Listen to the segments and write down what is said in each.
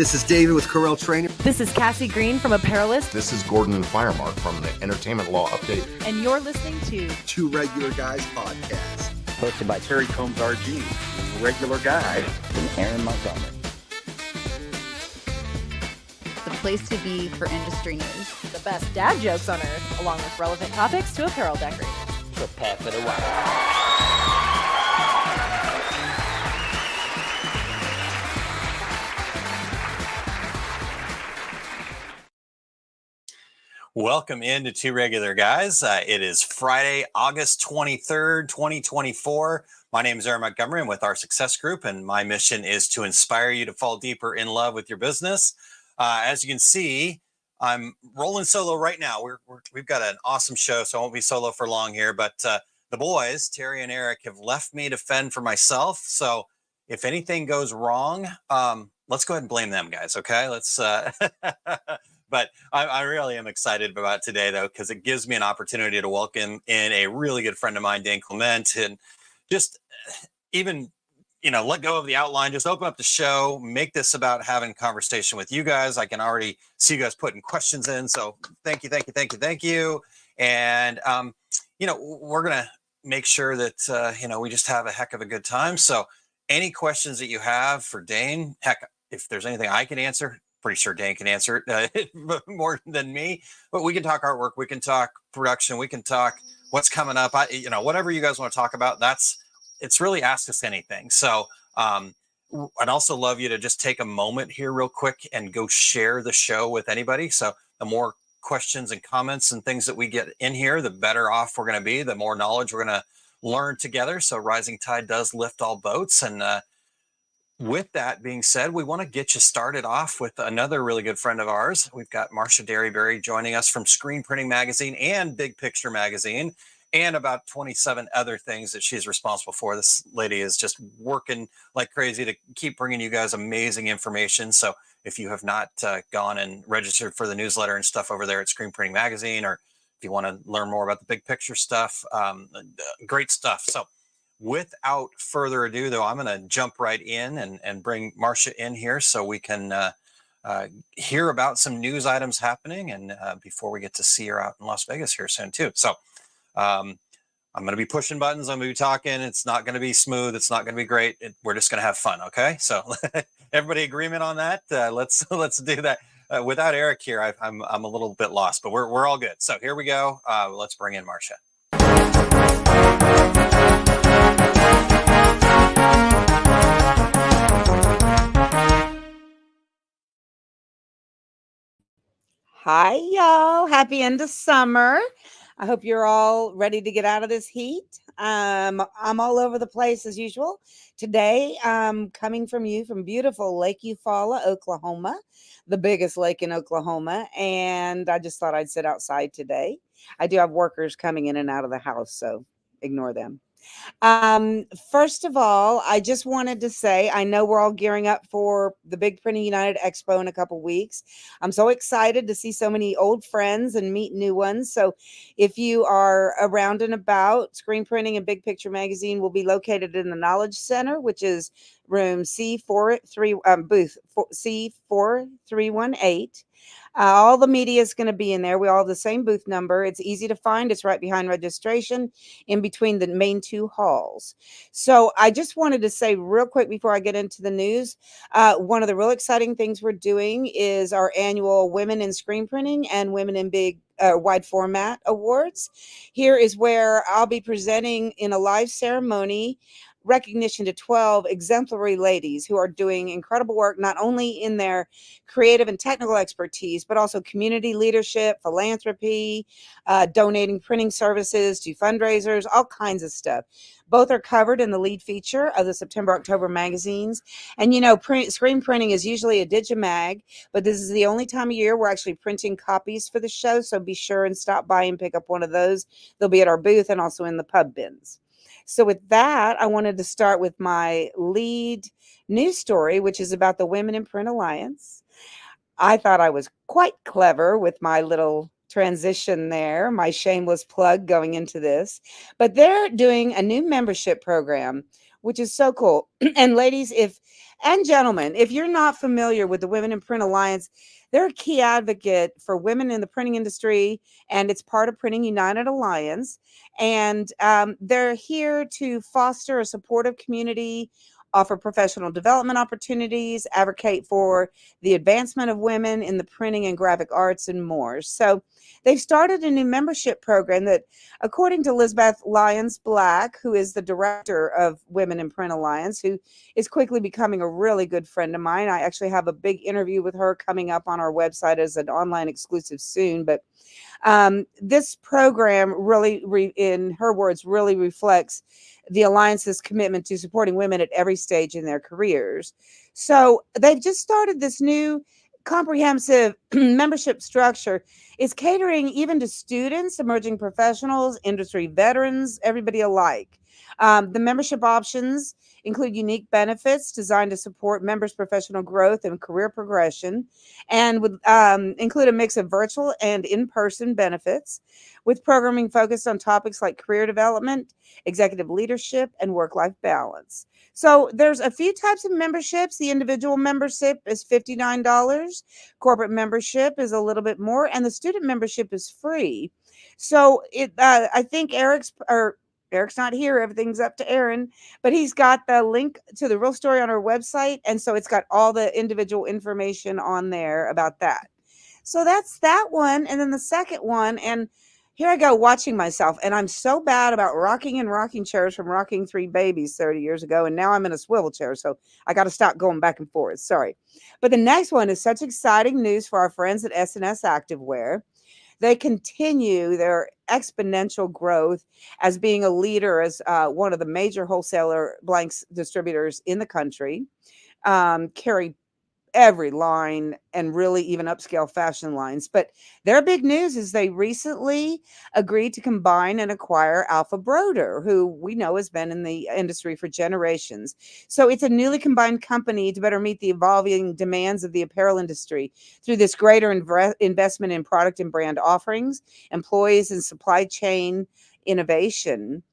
This is David with Corel Trainer. This is Cassie Green from Apparelist. This is Gordon and Firemark from the Entertainment Law Update. And you're listening to Two Regular Guys podcast. Hosted by Terry Combs RG, Regular Guy, and Aaron Montgomery. The place to be for industry news. the best dad jokes on earth, along with relevant topics to apparel decorating. Prepare for the ride. Welcome into Two Regular Guys. It is Friday, August 23rd, 2024. My name is Aaron Montgomery. I'm with our Success Group, and my mission is to inspire you to fall deeper in love with your business. As you can see, I'm rolling solo right now. We've got an awesome show, so I won't be solo for long here. But the boys, Terry and Eric, have left me to fend for myself. So if anything goes wrong, let's go ahead and blame them, guys. Okay, let's. But I really am excited about today, though, because it gives me an opportunity to welcome in a really good friend of mine, Dane Clement, and just even, let go of the outline, just open up the show, make this about having conversation with you guys. I can already see you guys putting questions in. So thank you. And, we're going to make sure that, we just have a heck of a good time. So any questions that you have for Dane, heck, if there's anything I can answer, pretty sure Dane can answer it more than me, but we can talk artwork, we can talk production, we can talk what's coming up. Whatever you guys want to talk about, it's really ask us anything. So I'd also love you to just take a moment here real quick and go share the show with anybody. So the more questions and comments and things that we get in here, the better off we're going to be, the more knowledge we're going to learn together. So rising tide does lift all boats. And with that being said, we want to get you started off with another really good friend of ours. We've got Marcia Derryberry joining us from Screen Printing Magazine and Big Picture Magazine, and about 27 other things that she's responsible for. This lady is just working like crazy to keep bringing you guys amazing information. So if you have not gone and registered for the newsletter and stuff over there at Screen Printing Magazine, or if you want to learn more about the big picture stuff, great stuff. So without further ado, though, I'm going to jump right in and bring Marcia in here so we can hear about some news items happening, and before we get to see her out in Las Vegas here soon, too. So I'm going to be pushing buttons. I'm going to be talking. It's not going to be smooth. It's not going to be great. We're just going to have fun, okay? So everybody agreement on that? Let's do that. Without Eric here, I'm a little bit lost, but we're all good. So here we go. Let's bring in Marcia. Hi, y'all. Happy end of summer. I hope you're all ready to get out of this heat. I'm all over the place as usual. Today, I'm coming from beautiful Lake Eufaula, Oklahoma, the biggest lake in Oklahoma. And I just thought I'd sit outside today. I do have workers coming in and out of the house, so ignore them. First of all, I just wanted to say, I know we're all gearing up for the Big Printing United Expo in a couple weeks. I'm so excited to see so many old friends and meet new ones. So if you are around and about, Screen Printing and Big Picture Magazine will be located in the Knowledge Center, which is room booth C4318. All the media is going to be in there. We all have the same booth number. It's easy to find. It's right behind registration in between the main two halls. So I just wanted to say real quick before I get into the news, one of the real exciting things we're doing is our annual Women in Screen Printing and Women in Big Wide Format Awards. Here is where I'll be presenting in a live ceremony recognition to 12 exemplary ladies who are doing incredible work, not only in their creative and technical expertise, but also community leadership, philanthropy, donating printing services to fundraisers, all kinds of stuff. Both are covered in the lead feature of the September-October magazines. And, screen printing is usually a digimag, but this is the only time of year we're actually printing copies for the show. So be sure and stop by and pick up one of those. They'll be at our booth and also in the pub bins. So with that, I wanted to start with my lead news story, which is about the Women in Print Alliance. I thought I was quite clever with my little transition there, my shameless plug going into this. But they're doing a new membership program which is so cool. And ladies, and gentlemen, if you're not familiar with the Women in Print Alliance, they're a key advocate for women in the printing industry, and it's part of Printing United Alliance. And they're here to foster a supportive community, offer professional development opportunities, advocate for the advancement of women in the printing and graphic arts, and more. So they've started a new membership program that, according to Elizabeth Lyons Black, who is the director of Women in Print Alliance, who is quickly becoming a really good friend of mine. I actually have a big interview with her coming up on our website as an online exclusive soon. But this program really, in her words, really reflects the Alliance's commitment to supporting women at every stage in their careers. So they've just started this new comprehensive membership structure. It's catering even to students, emerging professionals, industry veterans, everybody alike. The membership options include unique benefits designed to support members' professional growth and career progression, and would include a mix of virtual and in-person benefits, with programming focused on topics like career development, executive leadership, and work-life balance. So there's a few types of memberships. The individual membership is $59. Corporate membership is a little bit more, and the student membership is free. So I think Eric's not here. Everything's up to Aaron, but he's got the link to the real story on our website. And so it's got all the individual information on there about that. So that's that one. And then the second one, and here I go watching myself, and I'm so bad about rocking in rocking chairs from rocking 3 babies 30 years ago. And now I'm in a swivel chair. So I got to stop going back and forth. Sorry. But the next one is such exciting news for our friends at S&S Activewear. They continue their exponential growth as being a leader, as one of the major wholesaler blanks distributors in the country, carry every line and really even upscale fashion lines. But their big news is they recently agreed to combine and acquire Alpha Broder, who we know has been in the industry for generations. So it's a newly combined company to better meet the evolving demands of the apparel industry through this greater investment in product and brand offerings, employees, and supply chain innovation.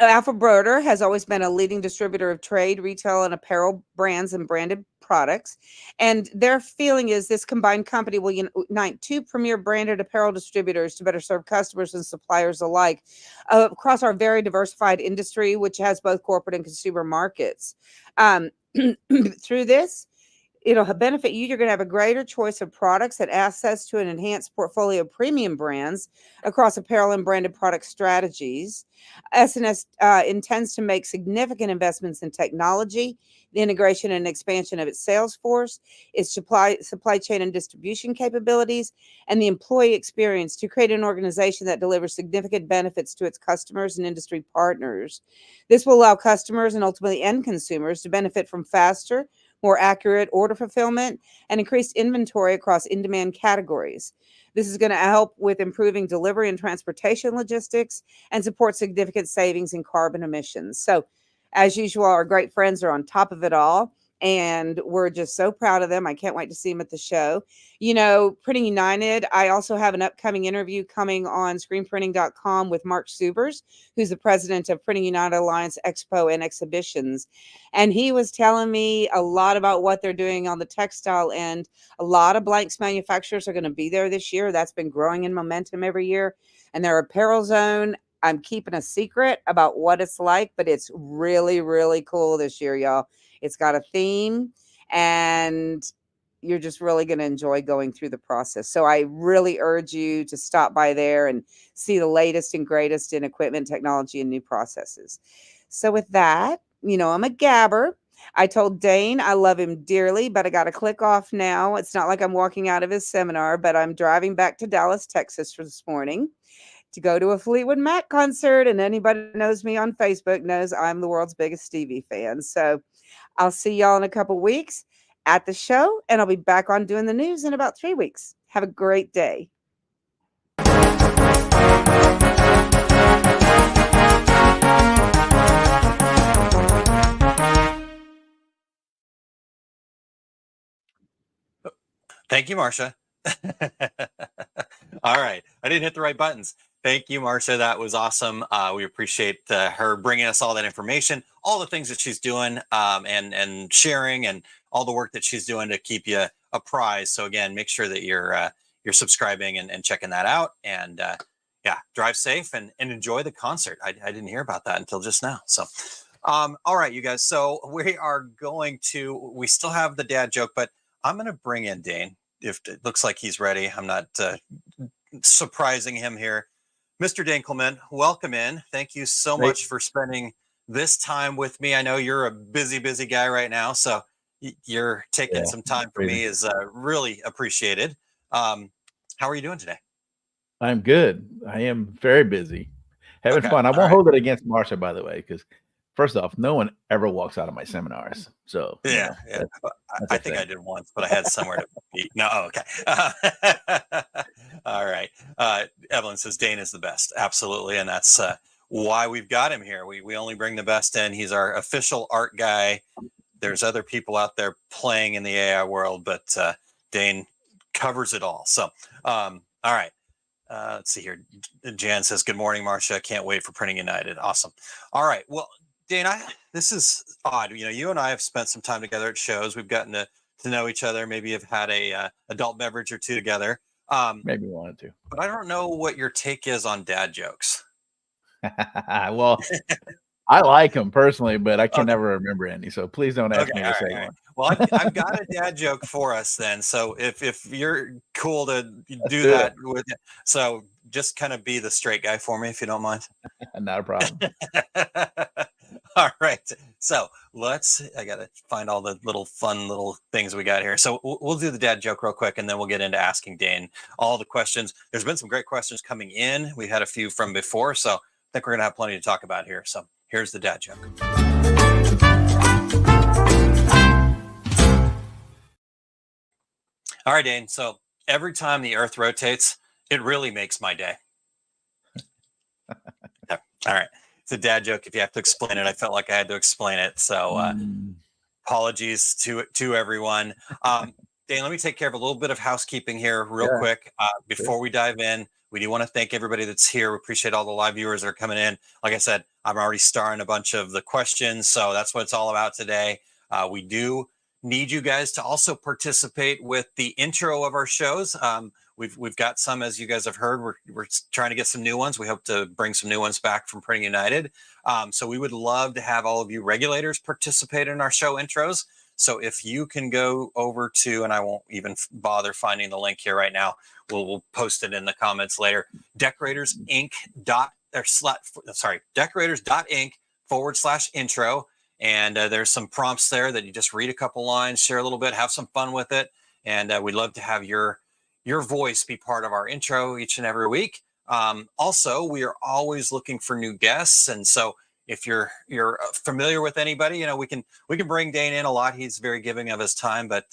Alpha Broder has always been a leading distributor of trade, retail, and apparel brands and branded products. And their feeling is this combined company will unite 2 premier branded apparel distributors to better serve customers and suppliers alike across our very diversified industry, which has both corporate and consumer markets. Through this, it'll benefit you. You're going to have a greater choice of products and access to an enhanced portfolio of premium brands across apparel and branded product strategies. S&S intends to make significant investments in technology, the integration and expansion of its sales force, its supply chain and distribution capabilities, and the employee experience to create an organization that delivers significant benefits to its customers and industry partners. This will allow customers and ultimately end consumers to benefit from faster, more accurate order fulfillment, and increased inventory across in-demand categories. This is going to help with improving delivery and transportation logistics and support significant savings in carbon emissions. So, as usual, our great friends are on top of it all, and we're just so proud of them. I can't wait to see them at the show. You know, Printing United, I also have an upcoming interview coming on screenprinting.com with Mark Subers, who's the president of Printing United Alliance Expo and Exhibitions. And he was telling me a lot about what they're doing on the textile end. A lot of blanks manufacturers are going to be there this year. That's been growing in momentum every year. And their apparel zone, I'm keeping a secret about what it's like, but it's really, really cool this year, y'all. It's got a theme, and you're just really going to enjoy going through the process. So I really urge you to stop by there and see the latest and greatest in equipment, technology, and new processes. So with that, you know, I'm a gabber. I told Dane I love him dearly, but I got to click off now. It's not like I'm walking out of his seminar, but I'm driving back to Dallas, Texas for this morning to go to a Fleetwood Mac concert. And anybody who knows me on Facebook knows I'm the world's biggest Stevie fan. So I'll see y'all in a couple weeks at the show, and I'll be back on doing the news in about 3 weeks. Have a great day. Thank you, Marcia. All right. I didn't hit the right buttons. Thank you, Marcia. That was awesome. We appreciate her bringing us all that information, all the things that she's doing, and sharing, and all the work that she's doing to keep you apprised. So again, make sure that you're subscribing and checking that out. And yeah, drive safe and enjoy the concert. I didn't hear about that until just now. So, all right, you guys. So we still have the dad joke, but I'm going to bring in Dane. If it looks like he's ready, I'm not surprising him here. Mr. Dane Clement, welcome in. Thank you so much for spending this time with me. I know you're a busy guy right now, so you're taking some time for me is really appreciated. How are you doing today? I'm good. I am very busy, having fun. I won't hold it against Marsha, by the way, because first off, no one ever walks out of my seminars. So yeah. I think I did once, but I had somewhere to be. No, okay. All right. Evelyn says Dane is the best. Absolutely. And that's why we've got him here. We only bring the best in. He's our official art guy. There's other people out there playing in the AI world, but Dane covers it all. So, all right. Let's see here. Jan says, good morning, Marcia. Can't wait for Printing United. Awesome. All right. Well, Dane, this is odd. You and I have spent some time together at shows. We've gotten to know each other. Maybe have had a adult beverage or two together. Maybe wanted to. But I don't know what your take is on dad jokes. Well, I like them personally, but I can never remember any. So please don't ask me to say one. Well, I've got a dad joke for us then. So if you're cool to do that with it, so just kind of be the straight guy for me, if you don't mind. Not a problem. All right. So I got to find all the fun little things we got here. So we'll do the dad joke real quick, and then we'll get into asking Dane all the questions. There's been some great questions coming in. We've had a few from before, so I think we're going to have plenty to talk about here. So here's the dad joke. All right, Dane. So every time the earth rotates, it really makes my day. All right. It's a dad joke. If you have to explain it, I felt like I had to explain it. So apologies to everyone. Dane, let me take care of a little bit of housekeeping here real quick. Before we dive in, we do want to thank everybody that's here. We appreciate all the live viewers that are coming in. Like I said, I'm already starring a bunch of the questions. So that's what it's all about today. We do need you guys to also participate with the intro of our shows. We've got some, as you guys have heard, we're trying to get some new ones. We hope to bring some new ones back from Printing United. So we would love to have all of you regulators participate in our show intros. So if you can go over to, and I won't even bother finding the link here right now, we'll post it in the comments later. Decorators.inc/intro. And there's some prompts there that you just read a couple lines, share a little bit, have some fun with it. And we'd love to have your voice be part of our intro each and every week. Also, we are always looking for new guests. And so if you're familiar with anybody, we can bring Dane in a lot. He's very giving of his time, but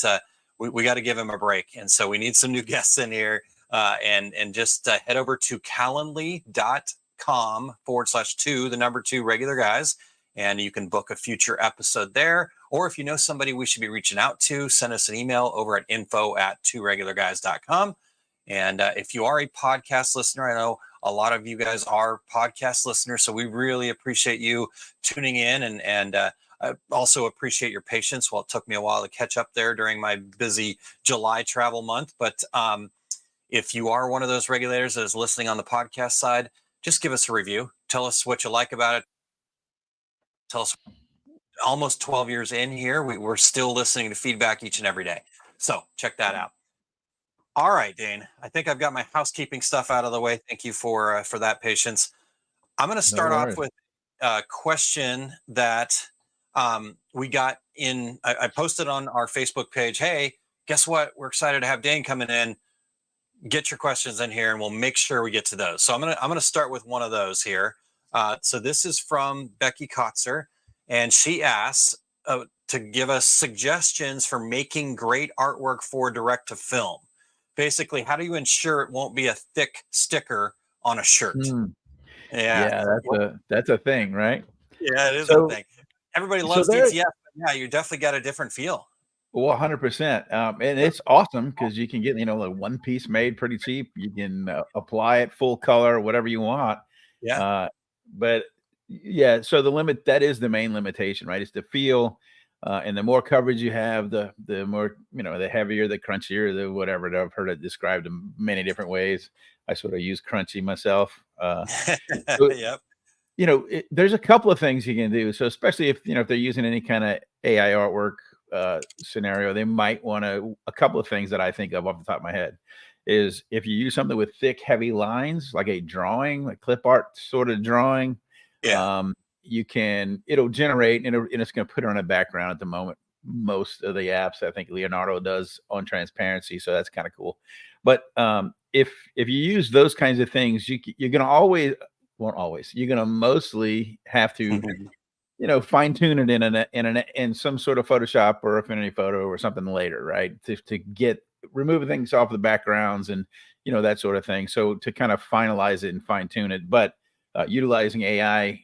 we got to give him a break. And so we need some new guests in here. And just head over to calendly.com/2 regular guys. And you can book a future episode there. Or if you know somebody we should be reaching out to, send us an email over at info@2regularguys.com. And if you are a podcast listener, I know a lot of you guys are podcast listeners, so we really appreciate you tuning in. And I also appreciate your patience. Well, it took me a while to catch up there during my busy July travel month. But if you are one of those regulators that is listening on the podcast side, just give us a review. Tell us what you like about it. Tell us, almost 12 years in here, we're still listening to feedback each and every day. So check that out. All right, Dane, I think I've got my housekeeping stuff out of the way. Thank you for that patience. I'm going to start off with a question that we got in. I posted on our Facebook page. Hey, guess what? We're excited to have Dane coming in. Get your questions in here and we'll make sure we get to those. So I'm going to start with one of those here. So this is from Becky Kotzer, and she asks to give us suggestions for making great artwork for direct to film. Basically, how do you ensure it won't be a thick sticker on a shirt? Yeah, that's a thing, right? Yeah, it is a thing. Everybody loves DTF, but yeah, you definitely got a different feel. Well, 100%. And it's awesome because you can get, a one piece made pretty cheap. You can apply it full color, whatever you want. Yeah. But yeah, so that is the main limitation, right? It's the feel. And the more coverage you have, the more, the heavier, the crunchier, the whatever. I've heard it described in many different ways. I sort of use crunchy myself. Yep. There's a couple of things you can do. So especially if they're using any kind of AI artwork scenario, they might want a couple of things that I think of off the top of my head is if you use something with thick, heavy lines, like a drawing, like clip art sort of drawing, it'll generate and it's going to put it on a background at the moment. Most of the apps, I think Leonardo does on transparency. So that's kind of cool. But if you use those kinds of things, you're going to you're going to mostly have to, fine tune it in some sort of Photoshop or Affinity Photo or something later, right? To get remove things off the backgrounds and, that sort of thing. So to kind of finalize it and fine tune it, but utilizing AI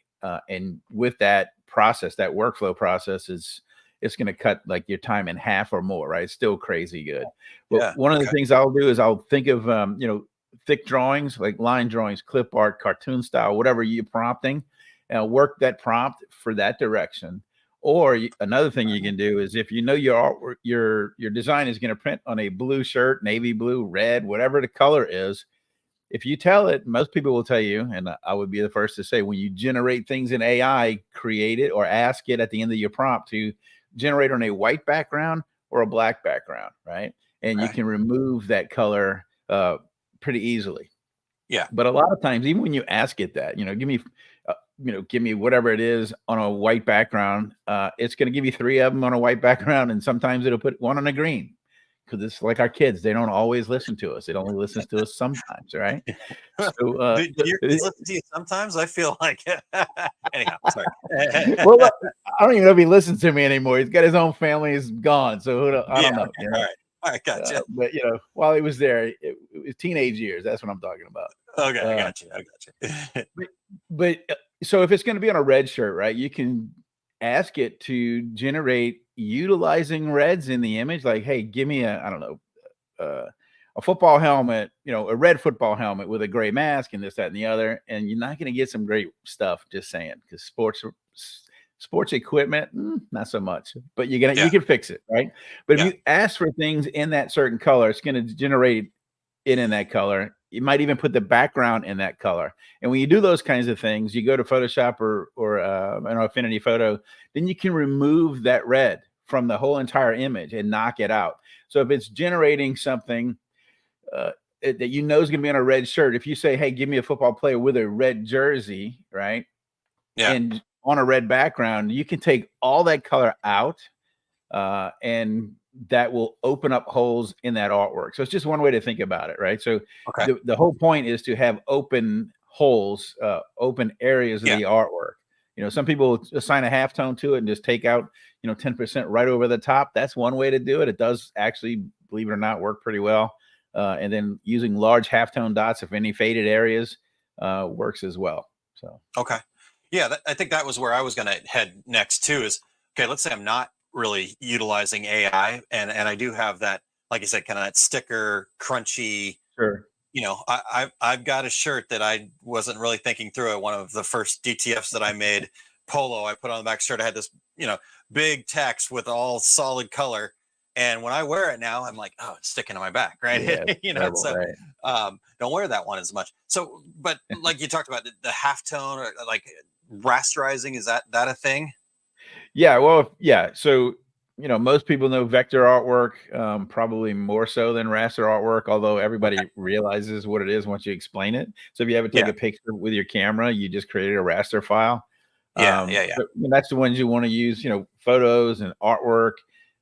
and with that process, that workflow process it's going to cut like your time in half or more, right? It's still crazy good. But one of the things I'll do is I'll think of, thick drawings, like line drawings, clip art, cartoon style, whatever you're prompting, and work that prompt for that direction. Or another thing you can do is if your design is going to print on a blue shirt, navy blue, red, whatever the color is, if you tell it, most people will tell you, and I would be the first to say, when you generate things in AI, create it or ask it at the end of your prompt to generate on a white background or a black background, right? And you can remove that color pretty easily. Yeah. But a lot of times, even when you ask it that, give me whatever it is on a white background, it's going to give you 3 of them on a white background, and sometimes it'll put one on a green. Because it's like our kids, they don't always listen to us. It only listens to us sometimes, right? So, do your kids listen to you sometimes? I feel like anyhow, sorry. Well, I don't even know if he listens to me anymore. He's got his own family, he's gone. So I don't know. Okay. All right, gotcha. But while he was there, it was teenage years. That's what I'm talking about. Okay, I got you. But so if it's going to be on a red shirt, right? You can ask it to generate utilizing reds in the image, like, hey, give me a football helmet, a red football helmet with a gray mask and this, that, and the other. And you're not going to get some great stuff, just saying, because sports equipment, not so much, but you can fix it, right? But if you ask for things in that certain color, it's going to generate it in that color. You might even put the background in that color. And when you do those kinds of things, you go to Photoshop or an Affinity Photo, then you can remove that red from the whole entire image and knock it out. So if it's generating something that is going to be on a red shirt, if you say, hey, give me a football player with a red jersey, right? Yeah. And on a red background, you can take all that color out and that will open up holes in that artwork. So it's just one way to think about it, right? So the whole point is to have open holes, open areas of the artwork. Some people assign a halftone to it and just take out, 10% right over the top. That's one way to do it. It does actually, believe it or not, work pretty well. And then using large halftone dots, if any faded areas, works as well. So yeah, I think that was where I was going to head next too. Is let's say I'm not really utilizing AI, and I do have that, like you said, kind of that sticker, crunchy. Sure. I've got a shirt that I wasn't really thinking through it. One of the first DTFs that I made, polo, I put on the back shirt. I had this, big text with all solid color. And when I wear it now, I'm like, oh, it's sticking to my back, right? Yeah, don't wear that one as much. So, but like you talked about the halftone or like rasterizing, is that a thing? Yeah, well, yeah. So, most people know vector artwork, probably more so than raster artwork, although everybody realizes what it is once you explain it. So if you ever take a picture with your camera, you just created a raster file. Yeah. But that's the ones you want to use, photos and artwork,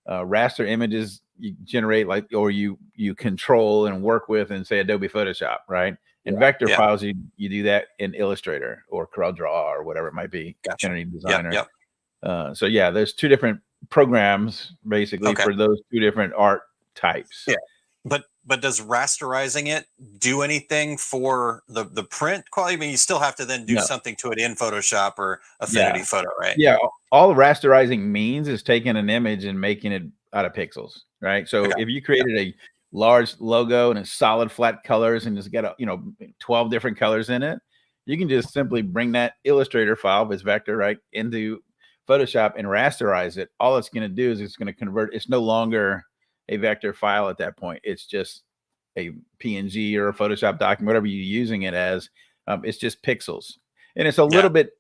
raster images you generate or you control and work with and say Adobe Photoshop, right? And vector files, you do that in Illustrator or CorelDRAW or whatever it might be, Affinity Designer. So there's 2 different programs basically for those 2 different art types. Yeah. But does rasterizing it do anything for the print quality? I mean, you still have to then do something to it in Photoshop or Affinity Photo, right? Yeah. All rasterizing means is taking an image and making it out of pixels, right? So Okay. if you created a large logo and it's solid flat colors and it's got 12 different colors in it, you can just simply bring that Illustrator file, if it's vector, right, into Photoshop and rasterize it. All it's going to do is it's going to convert. It's no longer a vector file at that point. It's just a PNG or a Photoshop document, whatever you're using it as. It's just pixels, and it's a little bit.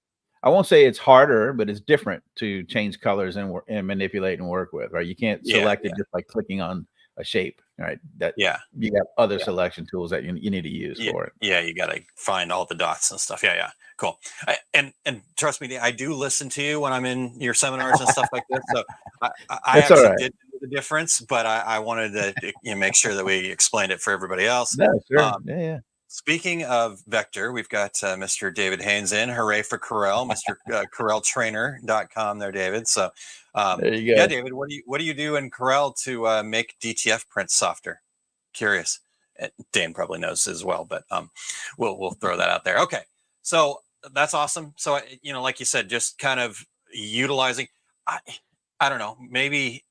I won't say it's harder, but it's different to change colors and manipulate and work with. Right? You can't select it just by clicking on a shape. Right? That you got other selection tools that you need to use for it. Yeah, you got to find all the dots and stuff. Yeah, cool. And trust me, I do listen to you when I'm in your seminars and stuff like this. So I actually did know the difference, but I wanted to make sure that we explained it for everybody else. No, sure. Yeah. Speaking of vector, we've got Mr. David Haynes in. Hooray for Corel, Mr. CorelTrainer.com there, David. So there you go. Yeah, David, what do you do in Corel to make DTF prints softer? Curious. Dane probably knows as well, but we'll throw that out there. Okay, so that's awesome. So like you said, just kind of utilizing. I don't know. Maybe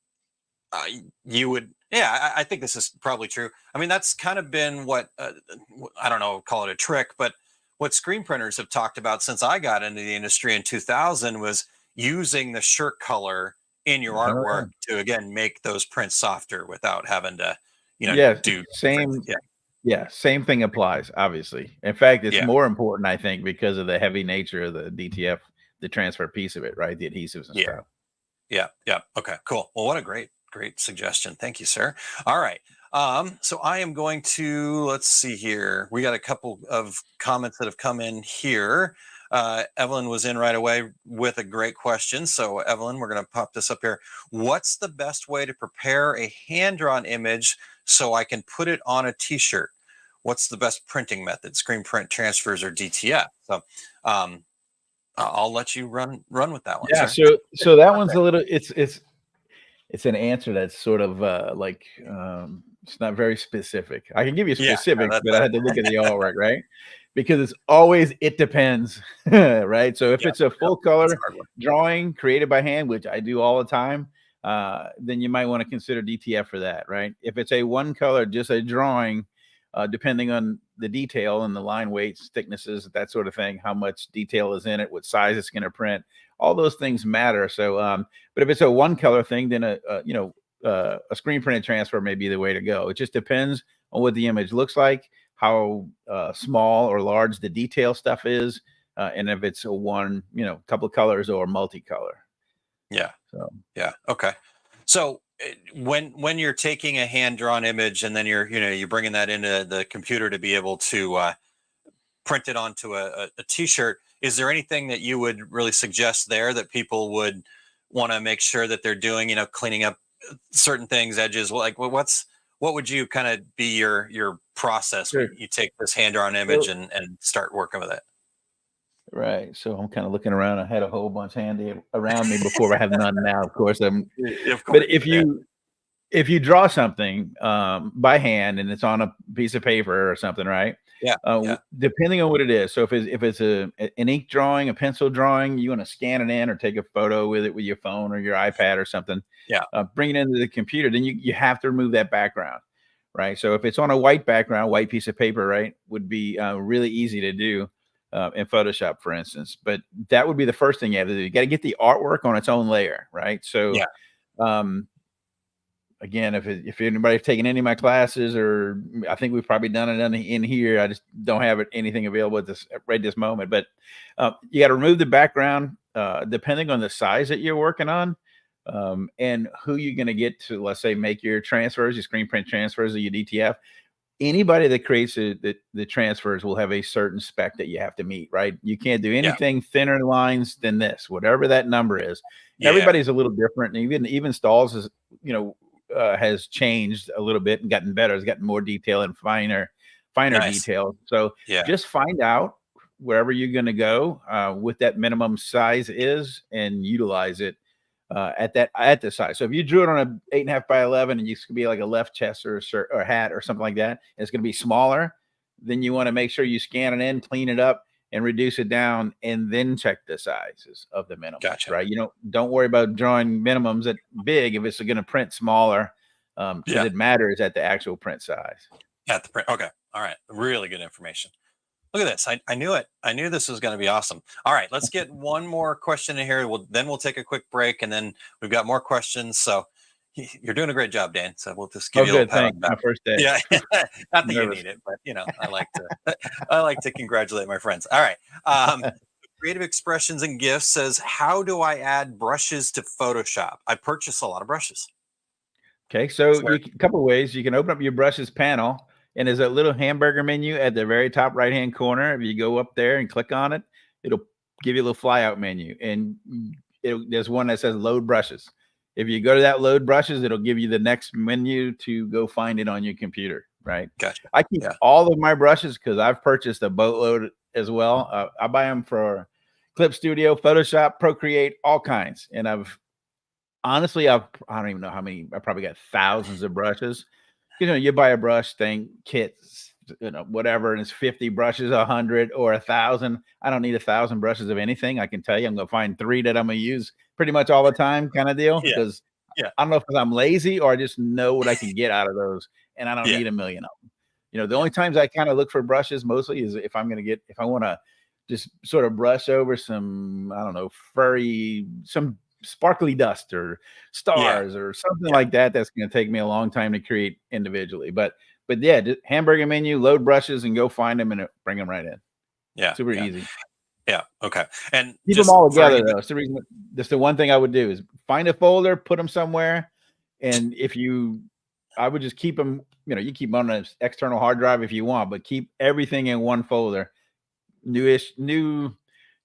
you would. Yeah, I think this is probably true. I mean, that's kind of been what, I don't know, call it a trick, but what screen printers have talked about since I got into the industry in 2000 was using the shirt color in your artwork to, again, make those prints softer without having to, do same. Same thing applies, obviously. In fact, it's more important, I think, because of the heavy nature of the DTF, the transfer piece of it, right? The adhesives and stuff. Yeah. Okay, cool. Well, what a great suggestion. Thank you, sir. All right. So I am going to, let's see here. We got a couple of comments that have come in here. Evelyn was in right away with a great question. So Evelyn, we're going to pop this up here. What's the best way to prepare a hand-drawn image so I can put it on a t-shirt? What's the best printing method? Screen print, transfers, or DTF? So I'll let you run with that one. Yeah. Sir. So that one's a little, it's an answer that's sort of it's not very specific. I can give you specifics, but I had to look at the artwork, right? Because it's always, it depends, right? So if it's a full color drawing created by hand, which I do all the time, then you might want to consider DTF for that, right? If it's a one color, just a drawing, depending on the detail and the line weights, thicknesses, that sort of thing, how much detail is in it, what size it's going to print, all those things matter. So, but if it's a one color thing, then a screen printed transfer may be the way to go. It just depends on what the image looks like, how small or large the detail stuff is, and if it's a one, couple of colors or multicolor. Yeah. So okay. So when you're taking a hand-drawn image and then you're bringing that into the computer to be able to print it onto a t-shirt, is there anything that you would really suggest there that people would want to make sure that they're doing, cleaning up certain things, edges? Like what would you kind of be your process when you take this hand-drawn image and start working with it? Right. So I'm kind of looking around. I had a whole bunch handy around me before. I have none now, of course. But if you draw something by hand and it's on a piece of paper or something, right? Depending on what it is. So if it's an ink drawing, a pencil drawing, you want to scan it in or take a photo with it with your phone or your iPad or something. Bring it into the computer. Then you have to remove that background, right? So if it's on a white background, white piece of paper, right, would be really easy to do. In Photoshop, for instance, but that would be the first thing you have to do. You got to get the artwork on its own layer, right? So, again, if anybody's taken any of my classes, or I think we've probably done it in here, I just don't have anything available at this moment. But you got to remove the background, depending on the size that you're working on, and who you're going to get to, let's say, make your transfers, your screen print transfers, or your DTF. Anybody that creates the transfers will have a certain spec that you have to meet, right? You can't do anything thinner lines than this, whatever that number is. Everybody's a little different. And even Stalls has changed a little bit and gotten better. It's gotten more detail and finer detail. So just find out wherever you're going to go, what that minimum size is, and utilize it at the size. So if you drew it on a 8.5 by 11 and you could be like a left chest or a shirt or hat or something like that, and it's going to be smaller, then you want to make sure you scan it in, clean it up, and reduce it down, and then check the sizes of the minimums. Gotcha. Right? Don't worry about drawing minimums at big if it's going to print smaller, because it matters at the actual print size. At the print. Okay. All right. Really good information. Look at this. I knew it. I knew this was going to be awesome. All right. Let's get one more question in here. Then we'll take a quick break, and then we've got more questions. So you're doing a great job, Dan. So we'll just give you a little pat on the back. My first day. Yeah. Not that you need it, but I like to congratulate my friends. All right. Creative Expressions and Gifts says, how do I add brushes to Photoshop? I purchase a lot of brushes. Okay. So a couple of ways. You can open up your brushes panel, and there's a little hamburger menu at the very top right-hand corner. If you go up there and click on it, it'll give you a little flyout menu. And there's one that says load brushes. If you go to that load brushes, it'll give you the next menu to go find it on your computer, right? Gotcha. I keep all of my brushes because I've purchased a boatload as well. I buy them for Clip Studio, Photoshop, Procreate, all kinds. And honestly, I don't even know how many. I probably got thousands of brushes. You buy a brush thing, kits, whatever, and it's 50 brushes, 100 or 1,000. I don't need 1,000 brushes of anything. I can tell you, I'm going to find 3 that I'm going to use pretty much all the time, kind of deal. Because I don't know if I'm lazy or I just know what I can get out of those, and I don't need a million of them. The only times I kind of look for brushes mostly is if I want to just sort of brush over some, I don't know, some sparkly dust or stars or something like that. That's going to take me a long time to create individually. But just hamburger menu, load brushes, and go find them and bring them right in. Yeah. Super easy. Yeah. Okay. And keep them all together though. It's the reason. That's the one thing I would do is find a folder, put them somewhere. And I would just keep them, you keep them on an external hard drive if you want, but keep everything in one folder. New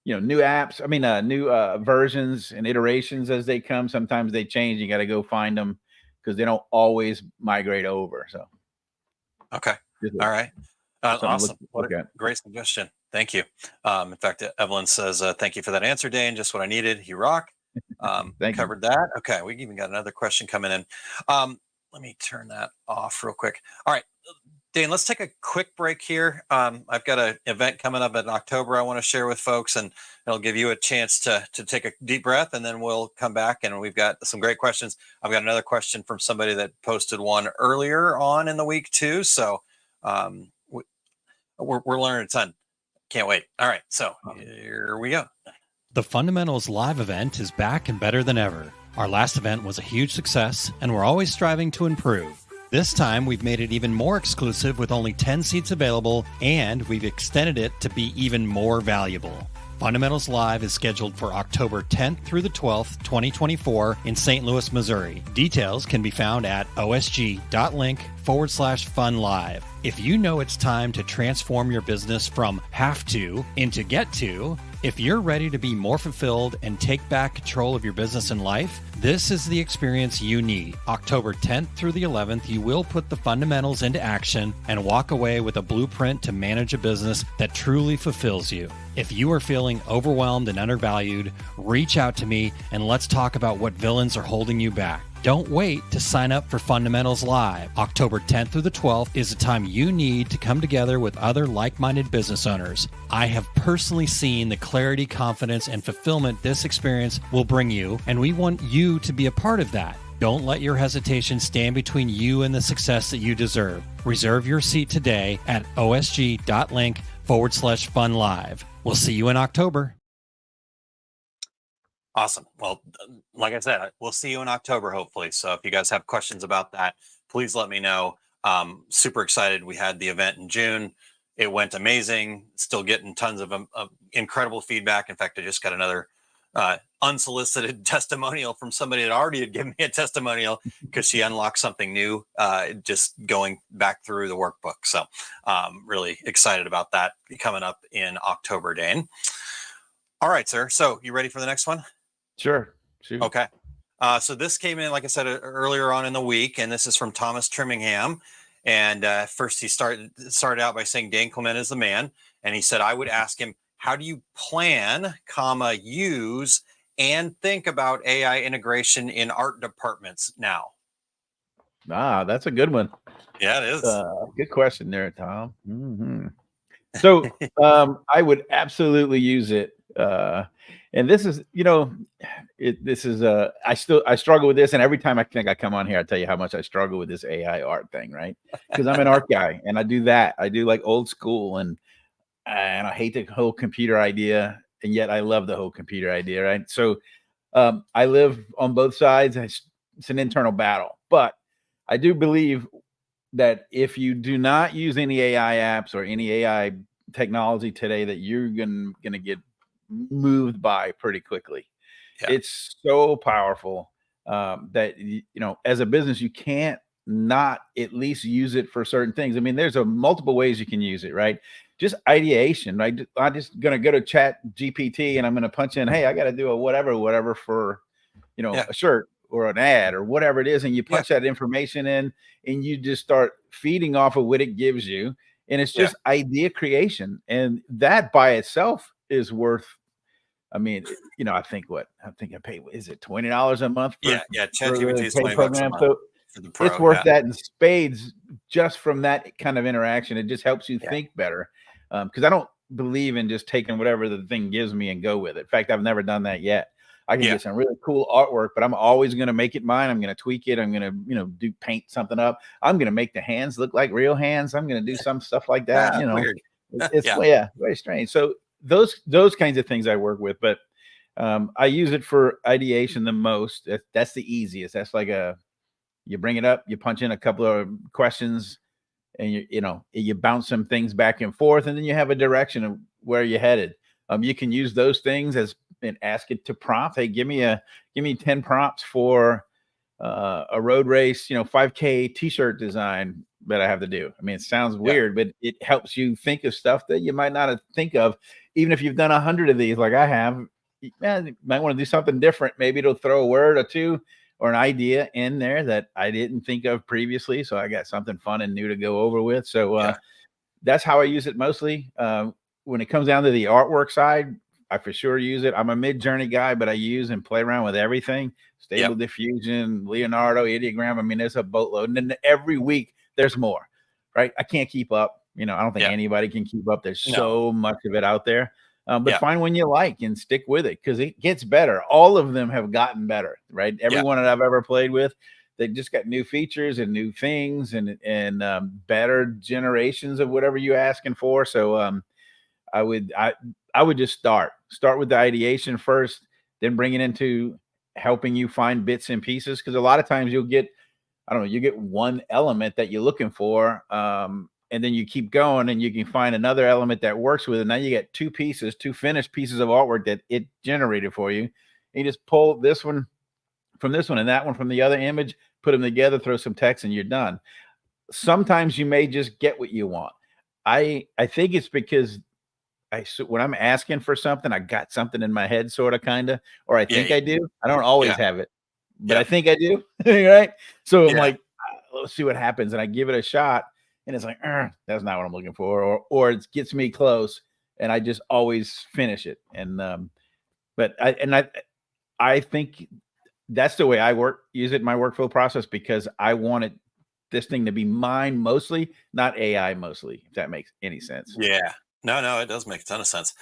apps. I mean, new versions and iterations as they come. Sometimes they change. You got to go find them because they don't always migrate over. So, okay, all right, awesome. What a great suggestion. Thank you. In fact, Evelyn says, "Thank you for that answer, Dane. Just what I needed. You rock." Covered that. Okay, we even got another question coming in. Let me turn that off real quick. All right. Dane, let's take a quick break here. I've got an event coming up in October I want to share with folks, and it'll give you a chance to take a deep breath, and then we'll come back, and we've got some great questions. I've got another question from somebody that posted one earlier on in the week too, so we're learning a ton. Can't wait. All right, so here we go. The Fundamentals Live event is back and better than ever. Our last event was a huge success, and we're always striving to improve. This time, we've made it even more exclusive with only 10 seats available, and we've extended it to be even more valuable. Fundamentals Live is scheduled for October 10th through the 12th, 2024 in St. Louis, Missouri. Details can be found at osg.link/funlive. If you know it's time to transform your business from have to into get to, if you're ready to be more fulfilled and take back control of your business and life, this is the experience you need. October 10th through the 11th, you will put the fundamentals into action and walk away with a blueprint to manage a business that truly fulfills you. If you are feeling overwhelmed and undervalued, reach out to me and let's talk about what villains are holding you back. Don't wait to sign up for Fundamentals Live. October 10th through the 12th is the time you need to come together with other like-minded business owners. I have personally seen the clarity, confidence, and fulfillment this experience will bring you, and we want you to be a part of that. Don't let your hesitation stand between you and the success that you deserve. Reserve your seat today at osg.link/funlive. We'll see you in October. Awesome. Well, like I said, we'll see you in October, hopefully. So if you guys have questions about that, please let me know. Super excited. We had the event in June. It went amazing. Still getting tons of incredible feedback. In fact, I just got another unsolicited testimonial from somebody that already had given me a testimonial because she unlocked something new just going back through the workbook. So really excited about that coming up in October, Dane. All right, sir. So you ready for the next one? Sure. Okay. So this came in, like I said, earlier on in the week, and this is from Thomas Trimmingham. And first he started out by saying Dane Clement is the man. And he said, I would ask him, how do you plan, use, and think about AI integration in art departments now? That's a good one. Yeah, it is. Good question there, Tom. Mm-hmm. So I would absolutely use it. And this is, I struggle with this. And every time I think I come on here, I tell you how much I struggle with this AI art thing, right? Because I'm an art guy and I do that. I do like old school and I hate the whole computer idea. And yet I love the whole computer idea, right? So I live on both sides. It's an internal battle, but I do believe that if you do not use any AI apps or any AI technology today, that you're gonna get moved by pretty quickly. Yeah. It's so powerful that as a business, you can't not at least use it for certain things. I mean, there's multiple ways you can use it, right? Just ideation, right? I'm just gonna go to Chat GPT and I'm gonna punch in, hey, I got to do a whatever for a shirt or an ad or whatever it is, and you punch that information in and you just start feeding off of what it gives you, and it's just idea creation, and that by itself is worth, I mean, I think I pay, is it $20 a month for, ChatGPT is $20 program, a month so for the pro, it's worth that in spades just from that kind of interaction. It just helps you think better, because I don't believe in just taking whatever the thing gives me and go with it. In fact, I've never done that yet. I can get some really cool artwork, but I'm always going to make it mine. I'm going to tweak it. I'm going to, paint something up. I'm going to make the hands look like real hands. I'm going to do some stuff like that. Weird. It's very strange. So those kinds of things I work with, but I use it for ideation the most. That's the easiest. That's like you bring it up, you punch in a couple of questions, and you bounce some things back and forth, and then you have a direction of where you're headed. You can use those things and ask it to prompt. Hey, give me 10 prompts for a road race, 5K t-shirt design that I have to do. I mean, it sounds weird, but it helps you think of stuff that you might not think of, even if you've done 100 of these like I have. You might want to do something different. Maybe it'll throw a word or two or an idea in there that I didn't think of previously, so I got something fun and new to go over with. So that's how I use it mostly. When it comes down to the artwork side, I for sure use it. I'm a Mid-Journey guy, but I use and play around with everything. Stable Diffusion, Leonardo, Ideogram. I mean, there's a boatload. And then every week there's more, right? I can't keep up. I don't think anybody can keep up. There's so much of it out there. But find one you like and stick with it, because it gets better. All of them have gotten better, right? Everyone that I've ever played with, they just got new features and new things and better generations of whatever you're asking for. So I would just start with the ideation first, then bring it into helping you find bits and pieces. Because a lot of times you get one element that you're looking for, and then you keep going and you can find another element that works with it. Now you get two finished pieces of artwork that it generated for you. And you just pull this one from this one and that one from the other image, put them together, throw some text, and you're done. Sometimes you may just get what you want. I think it's because when I'm asking for something, I got something in my head, sort of, kind of, or I think I do. I don't always have it, but I think I do. Right. So I'm like, let's see what happens. And I give it a shot, and it's like, that's not what I'm looking for. Or it gets me close, and I just always finish it. And, but I think that's the way I use it in my workflow process, because I wanted this thing to be mine mostly, not AI mostly, if that makes any sense. Yeah. No, it does make a ton of sense.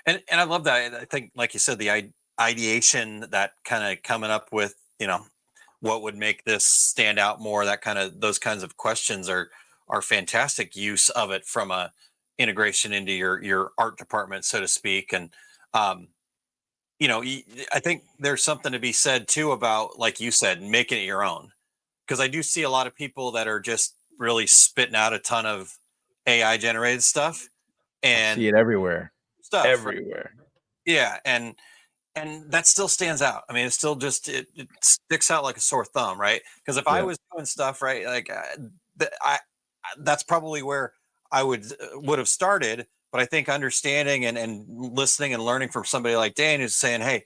And I love that. I think, like you said, the ideation, that kind of coming up with, what would make this stand out more, those kinds of questions are fantastic use of it from a integration into your art department, so to speak. And, I think there's something to be said too about, like you said, making it your own. Because I do see a lot of people that are just really spitting out a ton of AI generated stuff. And I see it everywhere. Right? Yeah. And that still stands out. I mean, it's still just, it sticks out like a sore thumb, right? Because if I was doing stuff, right, like that's probably where I would have started. But I think understanding and listening and learning from somebody like Dane, who's saying, hey,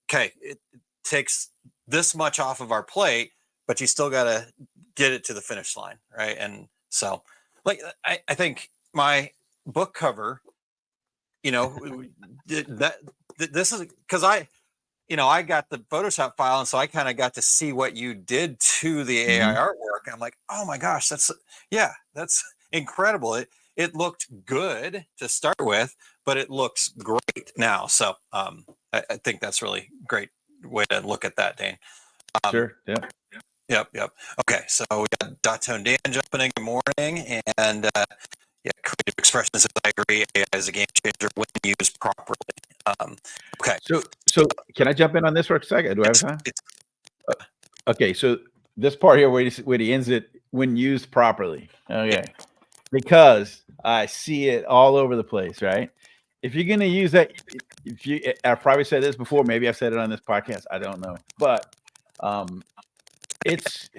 okay, it takes this much off of our plate, but you still got to get it to the finish line, right? And so, like, I think my book cover, this is because I got the Photoshop file, and so I kind of got to see what you did to the AI artwork. I'm like, oh my gosh, that's incredible. it looked good to start with, but it looks great now. So I think that's really great way to look at that, Dane. Sure. Yeah. Yep. Okay, so we got Dot Tone Dan jumping in. Good morning, and creative expressions. I agree. AI is a game changer when used properly. Okay. So can I jump in on this for a second? Do I have time? Okay. So this part here where he ends it, when used properly. Okay. Because I see it all over the place, right? If you're going to use that, I've probably said this before, maybe I've said it on this podcast, I don't know. But it's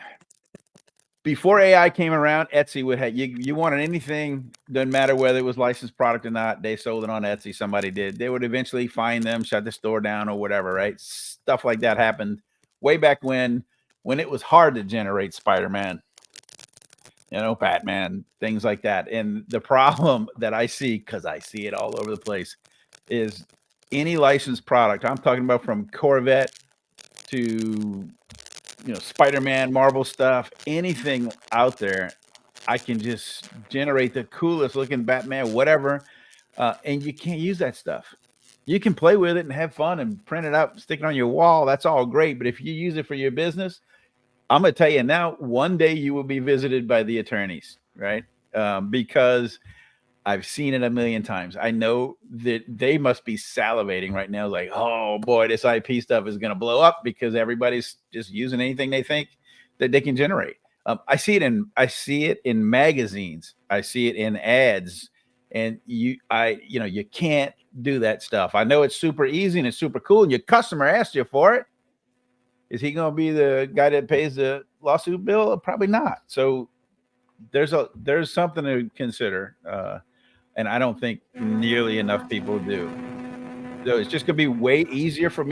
before AI came around, Etsy would have you wanted anything, doesn't matter whether it was licensed product or not, they sold it on Etsy, somebody did. They would eventually find them, shut the store down or whatever, right? Stuff like that happened way back when it was hard to generate Spider-Man, Batman, things like that. And the problem that I see, because I see it all over the place, is any licensed product. I'm talking about from Corvette to Spider-Man, Marvel stuff, anything out there, I can just generate the coolest looking Batman, whatever. And you can't use that stuff. You can play with it and have fun and print it out, stick it on your wall. That's all great. But if you use it for your business, I'm going to tell you now, one day you will be visited by the attorneys, right? Because I've seen it a million times. I know that they must be salivating right now. Like, oh boy, this IP stuff is going to blow up because everybody's just using anything they think that they can generate. I see it in magazines. I see it in ads, and you can't do that stuff. I know it's super easy and it's super cool, and your customer asked you for it. Is he going to be the guy that pays the lawsuit bill? Probably not. So there's something to consider. And I don't think nearly enough people do. So it's just going to be way easier for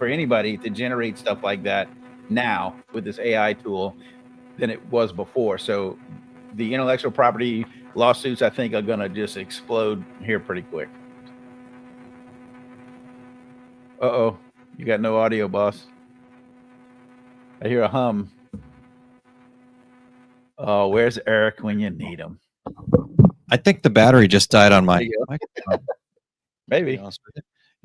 anybody to generate stuff like that now with this AI tool than it was before. So the intellectual property lawsuits, I think, are going to just explode here pretty quick. Uh-oh, you got no audio, boss. I hear a hum. Oh, where's Eric when you need him? I think the battery just died on my microphone. Maybe.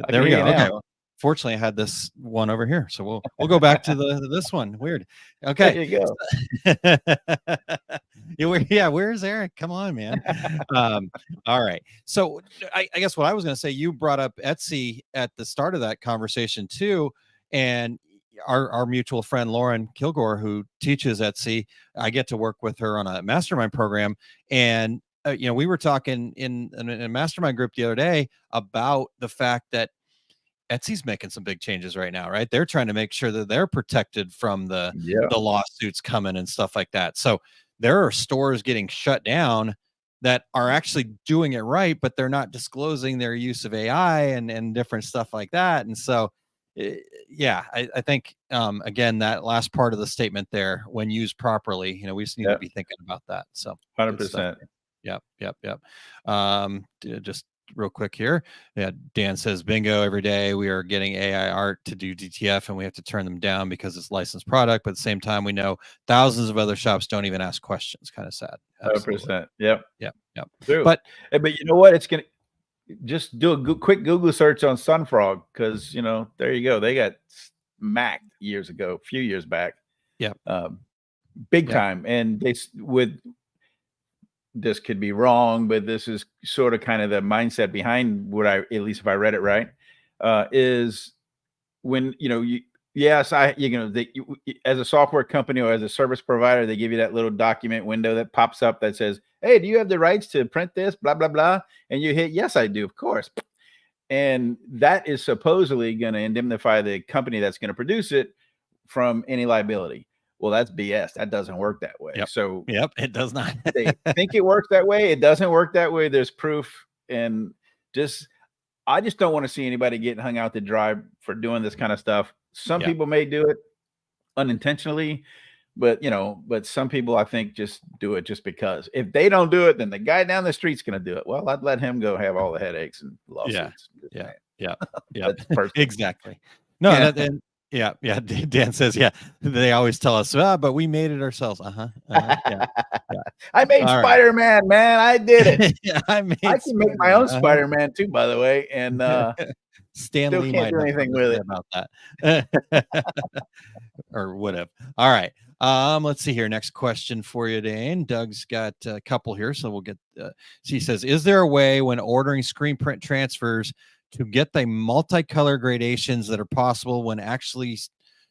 There we go. Okay. Well, fortunately, I had this one over here, so we'll go back to this one. Weird. Okay. There you go. Yeah. Where's Eric? Come on, man. All right. So I guess what I was going to say, you brought up Etsy at the start of that conversation too, and our mutual friend Lauren Kilgore, who teaches Etsy, I get to work with her on a mastermind program, and we were talking in a mastermind group the other day about the fact that Etsy's making some big changes right now, right? They're trying to make sure that they're protected from the lawsuits coming and stuff like that. So there are stores getting shut down that are actually doing it right, but they're not disclosing their use of AI and different stuff like that. And so, I think, again, that last part of the statement there, when used properly, we just need to be thinking about that. So 100%. Yep. Just real quick here. Yeah. Dan says, bingo, every day we are getting AI art to do DTF and we have to turn them down because it's licensed product. But at the same time, we know thousands of other shops don't even ask questions. Kind of sad. 100%. Yep. True. But you know what? It's going to just do a quick Google search on Sunfrog. Cause there you go. They got smacked a few years back. Yeah. Big time. And this could be wrong, but this is sort of kind of the mindset behind what at least if I read it right, is when, as a software company or as a service provider, they give you that little document window that pops up that says, hey, do you have the rights to print this, blah, blah, blah. And you hit, yes, I do, of course. And that is supposedly going to indemnify the company that's going to produce it from any liability. Well, that's BS. That doesn't work that way. So it does not. They think it works that way. It doesn't work that way. There's proof. And I just don't want to see anybody getting hung out to dry for doing this kind of stuff. Some people may do it unintentionally, but some people I think just do it just because. If they don't do it, then the guy down the street's going to do it. Well, I'd let him go have all the headaches and lawsuits. Yeah. That's exactly. No, Yeah. Dan says, yeah, they always tell us, but we made it ourselves. Yeah. I made All right. Spider-Man, man. I did it. Yeah, I can make my own Spider-Man too, by the way, and Stan still Lee can't might do have anything something to with say about that. Or whatever. All right. Let's see here. Next question for you, Dane. Doug's got a couple here, so we'll get. He says, "Is there a way when ordering screen print transfers to get the multicolor gradations that are possible when actually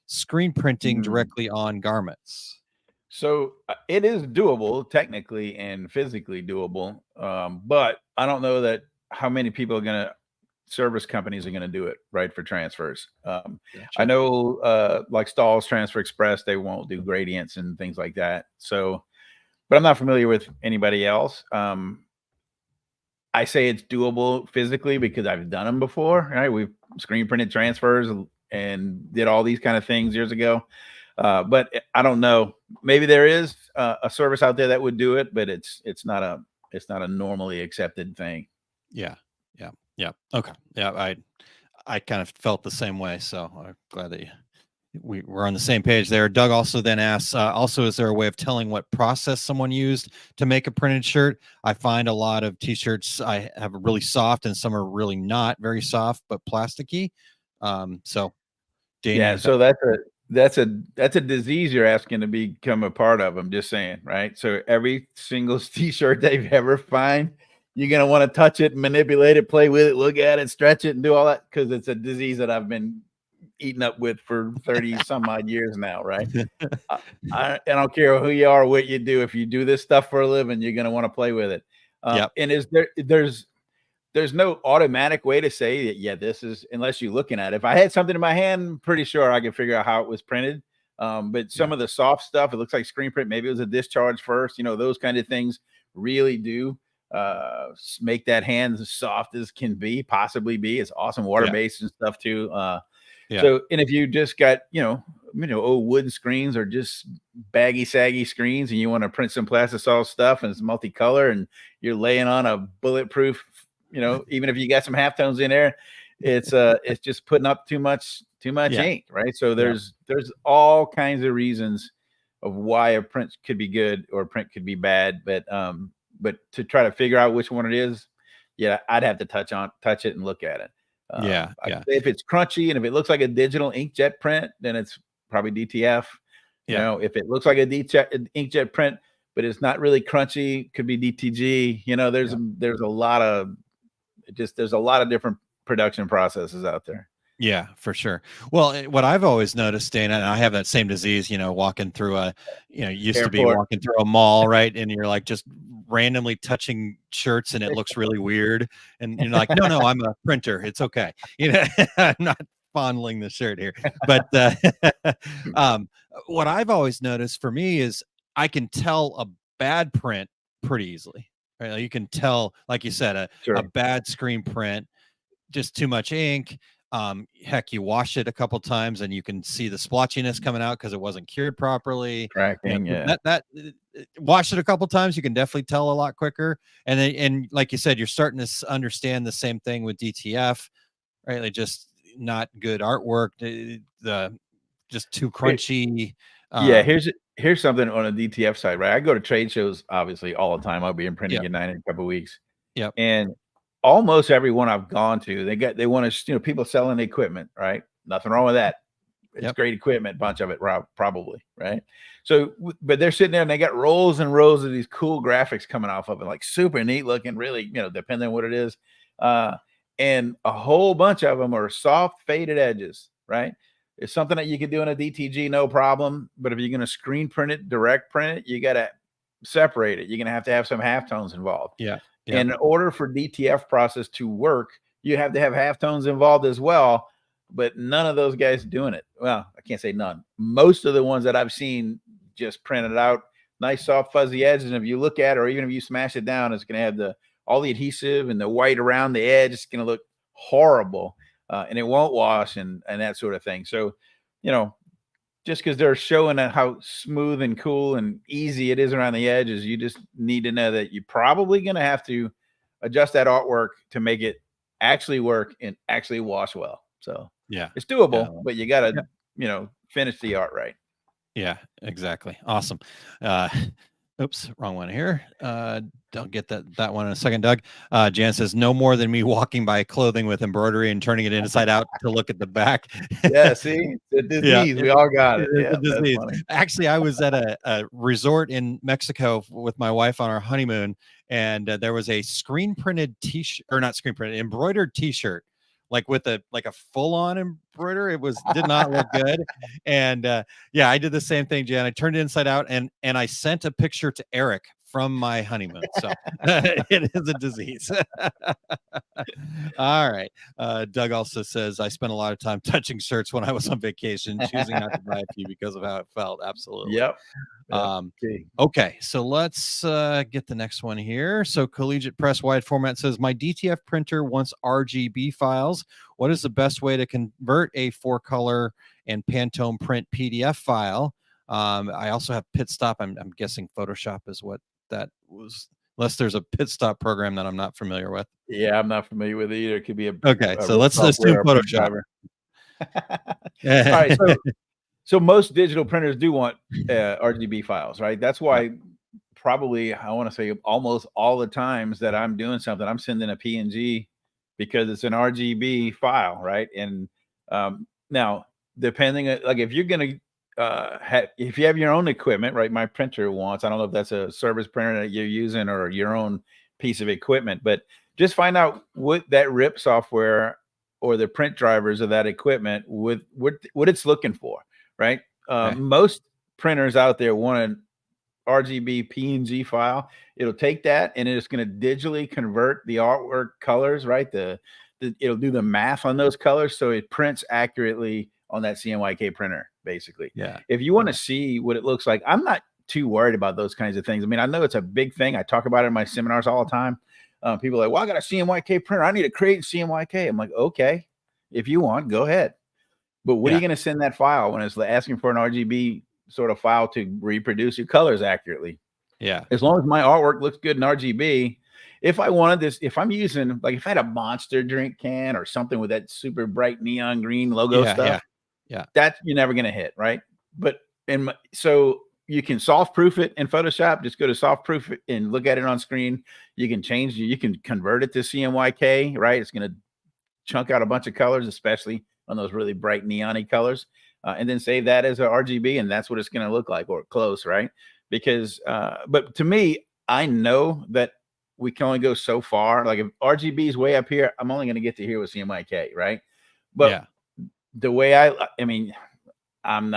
screen printing directly on garments?" So it is doable, technically and physically doable, but I don't know that how many people are going to. Service companies are going to do it right for transfers. I know like Stahl's Transfer Express, they won't do gradients and things like that. So, but I'm not familiar with anybody else. I say it's doable physically because I've done them before, right? We've screen printed transfers and did all these kind of things years ago. But I don't know. Maybe there is a service out there that would do it, but it's not a normally accepted thing. Yeah. Okay. Yeah. I kind of felt the same way. So I'm glad that we're on the same page there. Doug also then asks, also, is there a way of telling what process someone used to make a printed shirt? I find a lot of t-shirts I have really soft and some are really not very soft, but plasticky. So Dane, yeah. So that's a disease you're asking to become a part of. I'm just saying, right? So every single t-shirt that you've ever find, you're going to want to touch it, manipulate it, play with it, look at it, stretch it, and do all that because it's a disease that I've been eating up with for 30 some odd years now, right? I don't care who you are, what you do. If you do this stuff for a living, you're going to want to play with it. And there's no automatic way to say that, yeah, this is, unless you're looking at it. If I had something in my hand, I'm pretty sure I could figure out how it was printed. But some of the soft stuff, it looks like screen print. Maybe it was a discharge first. Those kind of things really do make that hand as soft as can be, possibly be. It's awesome water-based and stuff too. So, and if you just got, old wooden screens or just baggy, saggy screens and you want to print some plastisol stuff and it's multicolor and you're laying on a bulletproof, even if you got some halftones in there, it's just putting up too much ink, right? So there's all kinds of reasons of why a print could be good or a print could be bad, but to try to figure out which one it is, I'd have to touch it and look at it. If it's crunchy and if it looks like a digital inkjet print, then it's probably DTF. If it looks like a inkjet print, but it's not really crunchy, could be DTG. There's a lot of different production processes out there. Yeah, for sure. Well, what I've always noticed, Dana, and I have that same disease, walking through used to be walking through a mall, right? And you're like just randomly touching shirts and it looks really weird. And you're like, no, I'm a printer. It's okay. I'm not fondling the shirt here. But what I've always noticed for me is I can tell a bad print pretty easily, right? Like you can tell, like you said, a bad screen print, just too much ink. Heck, you wash it a couple times and you can see the splotchiness coming out because it wasn't cured properly. Cracking, that wash it a couple times, you can definitely tell a lot quicker. And like you said, you're starting to understand the same thing with DTF, right? Like just not good artwork, just too crunchy. Here's something on a DTF side, right? I go to trade shows obviously all the time. I'll be in Printing United in a couple of weeks. And almost everyone I've gone to, they want to, people selling the equipment, right? Nothing wrong with that. It's great equipment, bunch of it, probably, right? So, but they're sitting there and they got rows and rows of these cool graphics coming off of it, like super neat looking, really, depending on what it is. And a whole bunch of them are soft faded edges, right? It's something that you could do in a DTG, no problem. But if you're going to screen print it, direct print it, you got to separate it. You're going to have some halftones involved. And in order for DTF process to work, you have to have halftones involved as well. But none of those guys doing it. Well, I can't say none. Most of the ones that I've seen just printed out nice, soft, fuzzy edges. And if you look at it, or even if you smash it down, it's going to have all the adhesive and the white around the edge. It's going to look horrible, and it won't wash and that sort of thing. So, just because they're showing how smooth and cool and easy it is around the edges, you just need to know that you're probably going to have to adjust that artwork to make it actually work and actually wash well. So it's doable, but you got finish the art right. Yeah, exactly. Awesome. Oops, wrong one here. I'll get that one in a second, Doug. Jan says, no more than me walking by clothing with embroidery and turning it inside out to look at the back. Yeah, see, the disease. Yeah, we all got it. It's Yeah, a disease. that's funny. Actually, I was at a resort in Mexico with my wife on our honeymoon, and there was a screen printed t-shirt, or not screen printed, embroidered t-shirt, like with a full on embroider. It did not look good. And yeah, I did the same thing, Jan. I turned it inside out and I sent a picture to Eric from my honeymoon. So it is a disease. All right. Doug also says, I spent a lot of time touching shirts when I was on vacation, choosing not to buy a few because of how it felt. Absolutely. Yep. Okay, so let's get the next one here. So Collegiate Press wide format says, my DTF printer wants RGB files. What is the best way to convert a 4-color and Pantone print PDF file? I also have Pit Stop. I'm guessing Photoshop is what that was, unless there's a Pit Stop program that I'm not familiar with. Yeah, I'm not familiar with it either. It could be okay. So let's assume Photoshop. All right. So most digital printers do want RGB files, right? That's why probably, I want to say almost all the times that I'm doing something, I'm sending a PNG because it's an RGB file, right? And now, depending, like if you're going to, if you have your own equipment, right? My printer wants, I don't know if that's a service printer that you're using or your own piece of equipment, but just find out what that RIP software or the print drivers of that equipment with what it's looking for, right? Most printers out there want an RGB PNG file. It'll take that and it's going to digitally convert the artwork colors, right? It'll do the math on those colors so it prints accurately on that CMYK printer, basically. Yeah. If you want to see what it looks like, I'm not too worried about those kinds of things. I mean, I know it's a big thing. I talk about it in my seminars all the time. People are like, well, I got a CMYK printer. I need to create CMYK. I'm like, okay, if you want, go ahead. But what are you going to send that file when it's asking for an RGB sort of file to reproduce your colors accurately? Yeah. As long as my artwork looks good in RGB, if I wanted this, if I'm using, like if I had a Monster drink can or something with that super bright neon green logo stuff, that you're never going to hit, right? But so you can soft proof it in Photoshop. Just go to soft proof it and look at it on screen. You can you can convert it to CMYK, right? It's going to chunk out a bunch of colors, especially on those really bright neon-y colors, and then save that as a RGB, and that's what it's going to look like, or close, right? Because, but to me, I know that we can only go so far. Like if RGB is way up here, I'm only going to get to here with CMYK, right? But the way I mean, I don't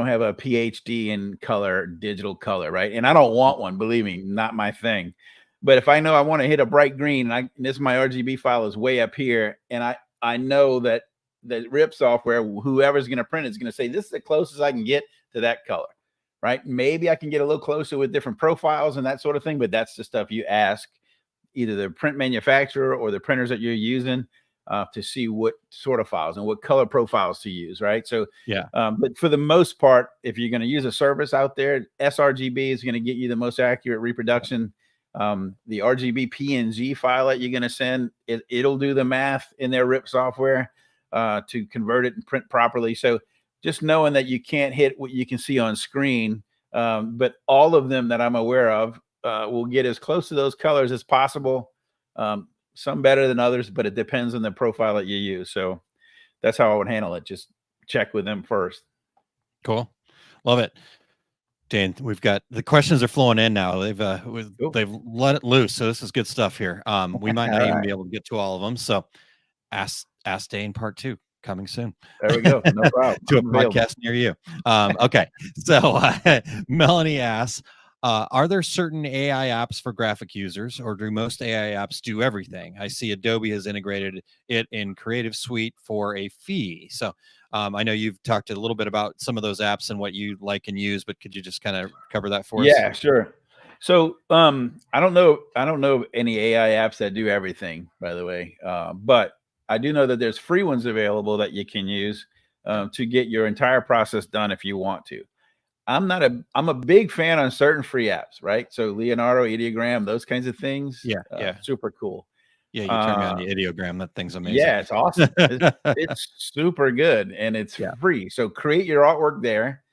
have a PhD in color, digital color, right? And I don't want one, believe me, not my thing. But if I know I want to hit a bright green, and this my RGB file is way up here, and I know that the RIP software, whoever's going to print it, is going to say, this is the closest I can get to that color, right? Maybe I can get a little closer with different profiles and that sort of thing, but that's the stuff you ask either the print manufacturer or the printers that you're using to see what sort of files and what color profiles to use, right? So, but for the most part, if you're going to use a service out there, sRGB is going to get you the most accurate reproduction. The RGB PNG file that you're going to send, it'll do the math in their RIP software to convert it and print properly. So just knowing that you can't hit what you can see on screen, but all of them that I'm aware of will get as close to those colors as possible. Some better than others, but it depends on the profile that you use. So that's how I would handle it. Just check with them first. Cool. Love it. Dane, we've got the questions are flowing in now. They've let it loose. So this is good stuff here. We might not even be able to get to all of them. So ask Dane part 2 coming soon. There we go. No problem. To a podcast near you. Okay. So Melanie asks, are there certain AI apps for graphic users, or do most AI apps do everything? I see Adobe has integrated it in Creative Suite for a fee. So I know you've talked a little bit about some of those apps and what you like and use, but could you just kind of cover that for us? Yeah, sure. So I don't know of any AI apps that do everything, by the way, but I do know that there's free ones available that you can use to get your entire process done if you want to. I'm a big fan on certain free apps, right? So Leonardo, Ideogram, those kinds of things. Yeah. Super cool. Yeah, you turn me on the ideogram. That thing's amazing. Yeah, it's awesome. It's super good, and it's free. So create your artwork there.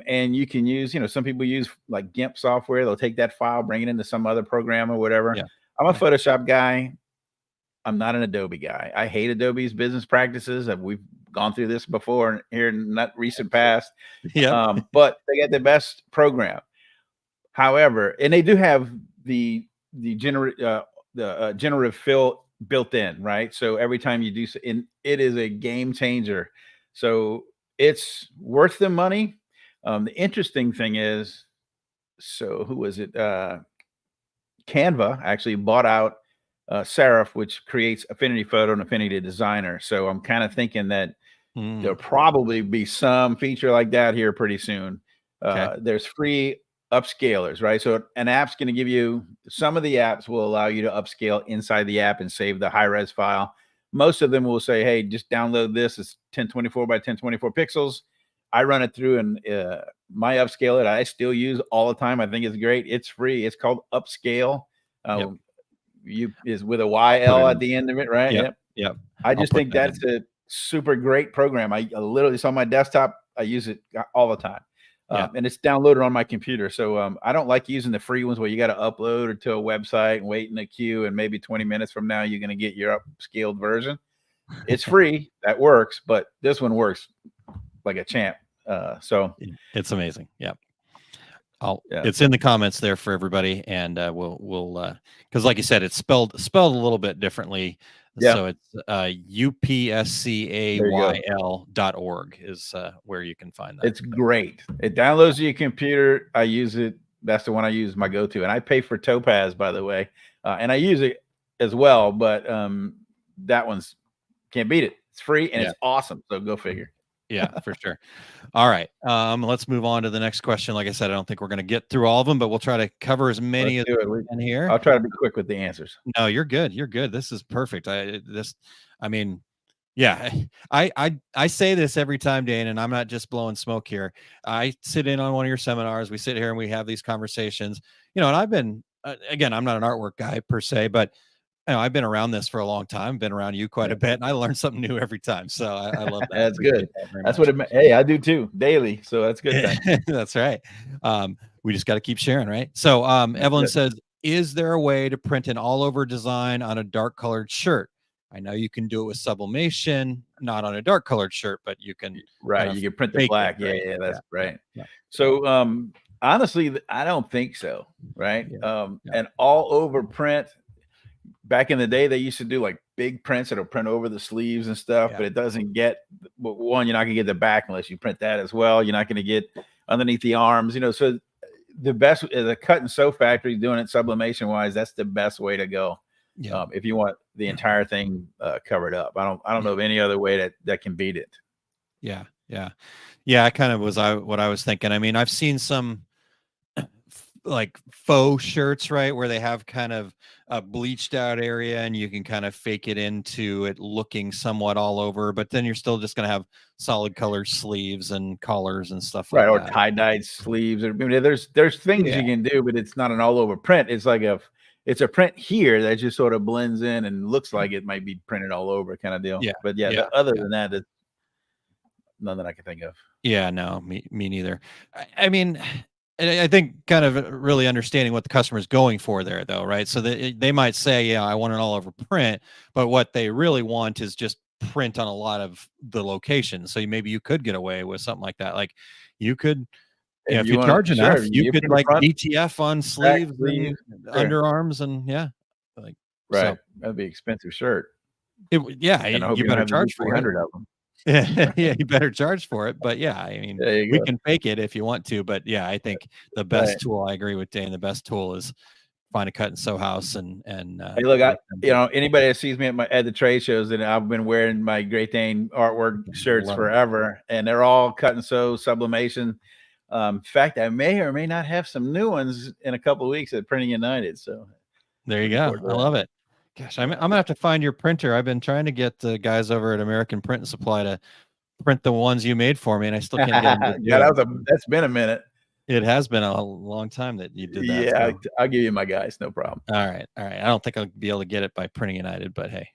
And you can use, some people use like GIMP software. They'll take that file, bring it into some other program or whatever. Yeah. I'm a Photoshop guy. I'm not an Adobe guy. I hate Adobe's business practices. We've gone through this before here in not recent past. Yeah. But they got the best program. However, and they do have the generative fill built in, right? So every time you do, and it is a game changer. So it's worth the money. The interesting thing is, so who was it? Canva actually bought out Serif, which creates Affinity Photo and Affinity Designer. So I'm kind of thinking that there'll probably be some feature like that here pretty soon. There's free upscalers, right? So an app's going to give you, some of the apps will allow you to upscale inside the app and save the high-res file. Most of them will say, hey, just download this. It's 1024 by 1024 pixels. I run it through and my upscale it. I still use all the time. I think it's great. It's free. It's called Upscale. You is with a YL at the end of it, right? Yep. I just think that's a super great program. I literally, it's on my desktop. I use it all the time. And it's downloaded on my computer. So I don't like using the free ones where you got to upload it to a website and wait in a queue, and maybe 20 minutes from now you're going to get your upscaled version. It's free. That works, but this one works like a champ. So it's amazing. Yep. It's in the comments there for everybody, and we'll because like you said, it's spelled a little bit differently. So it's upscayl.org is where you can find that. It's great. It downloads to your computer. I use it. That's the one I use, my go-to. And I pay for Topaz, by the way. And I use it as well, but that one's can't beat it. It's free and it's awesome. So go figure. Yeah, for sure. All right. Let's move on to the next question. Like I said, I don't think we're going to get through all of them, but we'll try to cover as many as we can here. I'll try to be quick with the answers. No, you're good. You're good. This is perfect. I say this every time, Dane, and I'm not just blowing smoke here. I sit in on one of your seminars. We sit here and we have these conversations, and I've been, again, I'm not an artwork guy per se, but I've been around this for a long time, been around you quite a bit, and I learn something new every time. So I love that. That's good. That's what hey, I do too, daily. So that's good. That's right. We just got to keep sharing, right? So Evelyn says, is there a way to print an all over design on a dark colored shirt? I know you can do it with sublimation, not on a dark colored shirt, but you can. Right. You can print the black. Right? Yeah, that's right. Yeah. So honestly, I don't think so. Right. And all over print. Back in the day, they used to do like big prints that'll print over the sleeves and stuff, but it doesn't get, one, you're not gonna get the back unless you print that as well. You're not gonna get underneath the arms, so the best is a cut and sew factory doing it sublimation wise. That's the best way to go. If you want the entire thing covered up. I don't know of any other way that can beat it. Yeah. I kind of was what I was thinking. I mean, I've seen some like faux shirts, right, where they have kind of a bleached out area and you can kind of fake it into it looking somewhat all over, but then you're still just going to have solid color sleeves and collars and stuff like that. Or tie-dyed sleeves. There's things you can do, but it's not an all over print. It's like it's a print here that just sort of blends in and looks like it might be printed all over kind of deal. But other than that, it's nothing I can think of. No, me neither. I mean, I think kind of really understanding what the customer is going for there, though, right? So they might say, I want an all over print, but what they really want is just print on a lot of the locations. So maybe you could get away with something like that. Like you could, if you charge enough, you could like ETF on sleeves, and underarms, and right. That'd be an expensive shirt. You better charge for 300 of them. You better charge for it. But I mean, we can fake it if you want to. But I think the best tool, I agree with Dane, the best tool is find a cut and sew house and hey, look, anybody that sees me at the trade shows, and I've been wearing my Great Dane artwork shirts forever, and they're all cut and sew sublimation. In fact, I may or may not have some new ones in a couple of weeks at Printing United. So there you go. I love it. Gosh, I'm gonna have to find your printer. I've been trying to get the guys over at American Print and Supply to print the ones you made for me, and I still can't get them to do it. That's been a minute. It has been a long time that you did that. Yeah, So. I'll give you my guys, no problem. All right. I don't think I'll be able to get it by Printing United, but hey.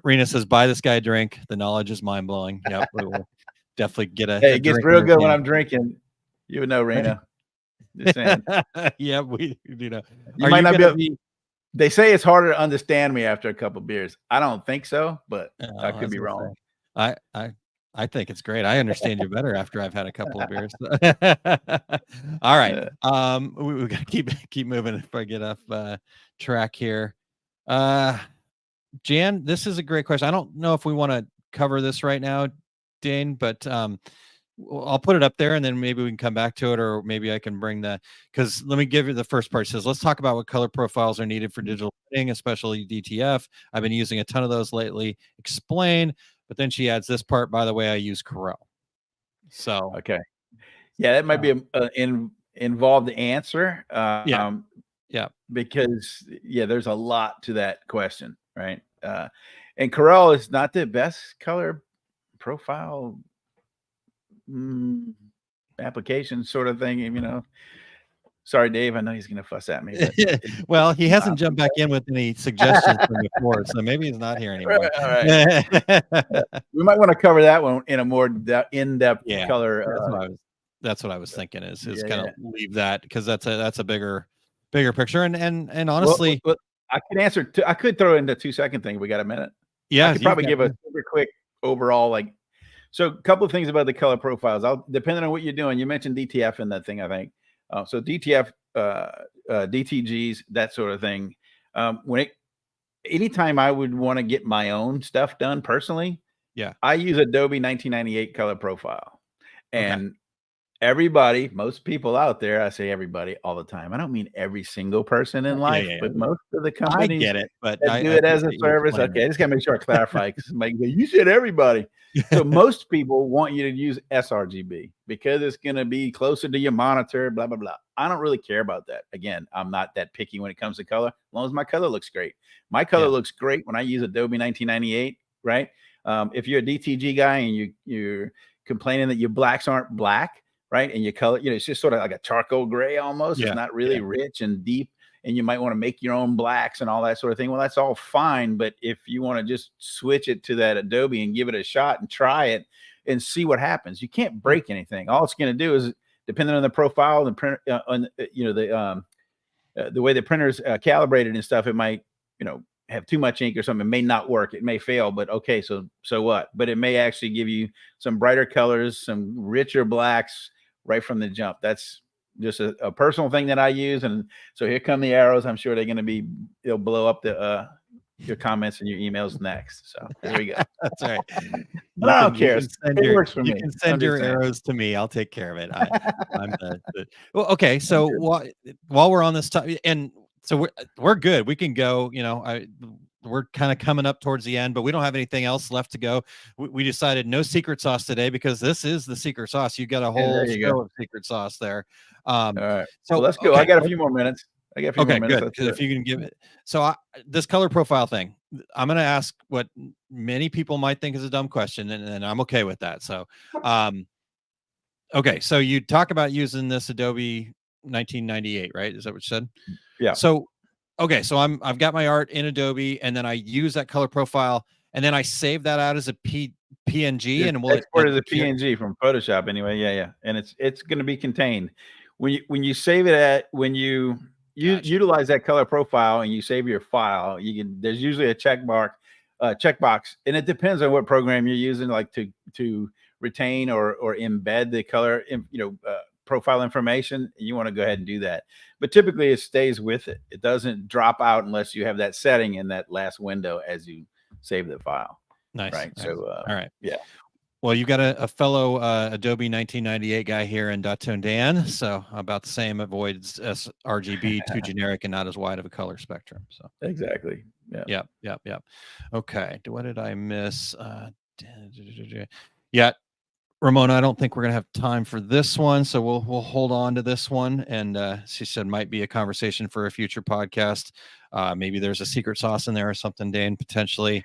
Rena says, buy this guy a drink. The knowledge is mind blowing. Yep, we will definitely get a. Hey, a it gets drink real in good when hand. I'm drinking. You would know, Rena. Just saying. Yeah, we do know. You might not be. They say it's harder to understand me after a couple beers. I don't think so, but I could be wrong. I think it's great. I understand you better after I've had a couple of beers. All right. We got to keep moving if I get off track here. Jan, this is a great question. I don't know if we want to cover this right now, Dane, but I'll put it up there and then maybe we can come back to it, or maybe I can bring that, because let me give you the first part. It says, let's talk about what color profiles are needed for digital printing, especially DTF. I've been using a ton of those lately. Explain. But then she adds this part, by the way, I use Corel. So, okay. Yeah, that might be an involved answer. Yeah. Because there's a lot to that question, right? And Corel is not the best color profile application sort of thing, you know. Sorry, Dave. I know he's going to fuss at me. But well, he hasn't jumped back in with any suggestions from before, so maybe he's not here anymore. All right. We might want to cover that one in a more in-depth color. That's what I was thinking. Is kind of leave that, because that's a bigger picture. And honestly, well, I could answer. I could throw in the 2-second thing. We got a minute. Yeah, I could probably give a super quick overall. So a couple of things about the color profiles. Depending on what you're doing. You mentioned DTF in that thing, I think. So DTF, DTGs, that sort of thing. Anytime I would want to get my own stuff done personally, I use Adobe 1998 color profile. And most people out there, I say everybody all the time. I don't mean every single person in life, but most of the companies I get it, but that do it as a service. Okay, I just gotta make sure I clarify, because you said everybody. So most people want you to use sRGB because it's going to be closer to your monitor, blah, blah, blah. I don't really care about that. Again, I'm not that picky when it comes to color, as long as my color looks great. My color looks great when I use Adobe 1998, right? If you're a DTG guy and you're complaining that your blacks aren't black, right? And your color, it's just sort of like a charcoal gray almost. It's not really rich and deep. And you might want to make your own blacks and all that sort of thing. Well, that's all fine. But if you want to just switch it to that Adobe and give it a shot and try it and see what happens, you can't break anything. All it's going to do is, depending on the profile, the print, the way the printer's calibrated and stuff, it might, have too much ink or something. It may not work. It may fail. But okay, so what? But it may actually give you some brighter colors, some richer blacks right from the jump. That's just a personal thing that I use. And so here come the arrows. I'm sure they'll blow up your comments and your emails next. So there we go. That's all right. I don't care. It works for me. You can send your arrows to me. I'll take care of it. I'm well, okay. So while we're on this topic, and so we're good. We can go, we're kind of coming up towards the end, but we don't have anything else left to go. We decided no secret sauce today, because this is the secret sauce. You got a whole show of secret sauce there. All right. So let's go. I got a few more minutes. More minutes. Good. If you can give it. So this color profile thing, I'm going to ask what many people might think is a dumb question, and I'm okay with that. So, okay. So you talk about using this Adobe 1998, right? Is that what you said? Yeah. So, okay. So I've got my art in Adobe, and then I use that color profile, and then I save that out as a PNG, and we'll export as a PNG from Photoshop anyway. Yeah. And it's going to be contained. When you save it when you utilize that color profile and you save your file, there's usually a checkbox, and it depends on what program you're using, like to retain or embed the color, profile information. You want to go ahead and do that, but typically it stays with it. It doesn't drop out unless you have that setting in that last window as you save the file. Nice. Right. Nice. So, all right. Yeah. Well, you've got a fellow Adobe 1998 guy here in Datone Dan, so about the same, avoids RGB, too generic and not as wide of a color spectrum. So exactly. Yeah. Yep. Okay. What did I miss? Yeah, Ramona, I don't think we're gonna have time for this one, so we'll hold on to this one. And she said might be a conversation for a future podcast. Maybe there's a secret sauce in there or something, Dane, potentially.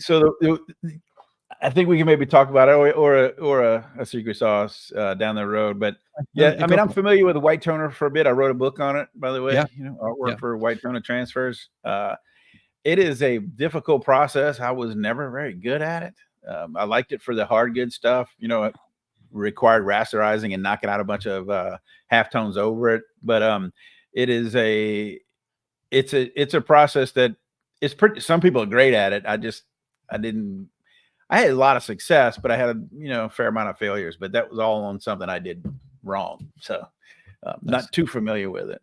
So I think we can maybe talk about it or a secret sauce down the road. But yeah, I mean, I'm familiar with the white toner for a bit. I wrote a book on it, by the way. Yeah. Artwork for white toner transfers. It is a difficult process. I was never very good at it. I liked it for the hard good stuff. It required rasterizing and knocking out a bunch of halftones over it. But it's a process that is pretty. Some people are great at it. I had a lot of success, but I had a fair amount of failures. But that was all on something I did wrong. So not too familiar with it.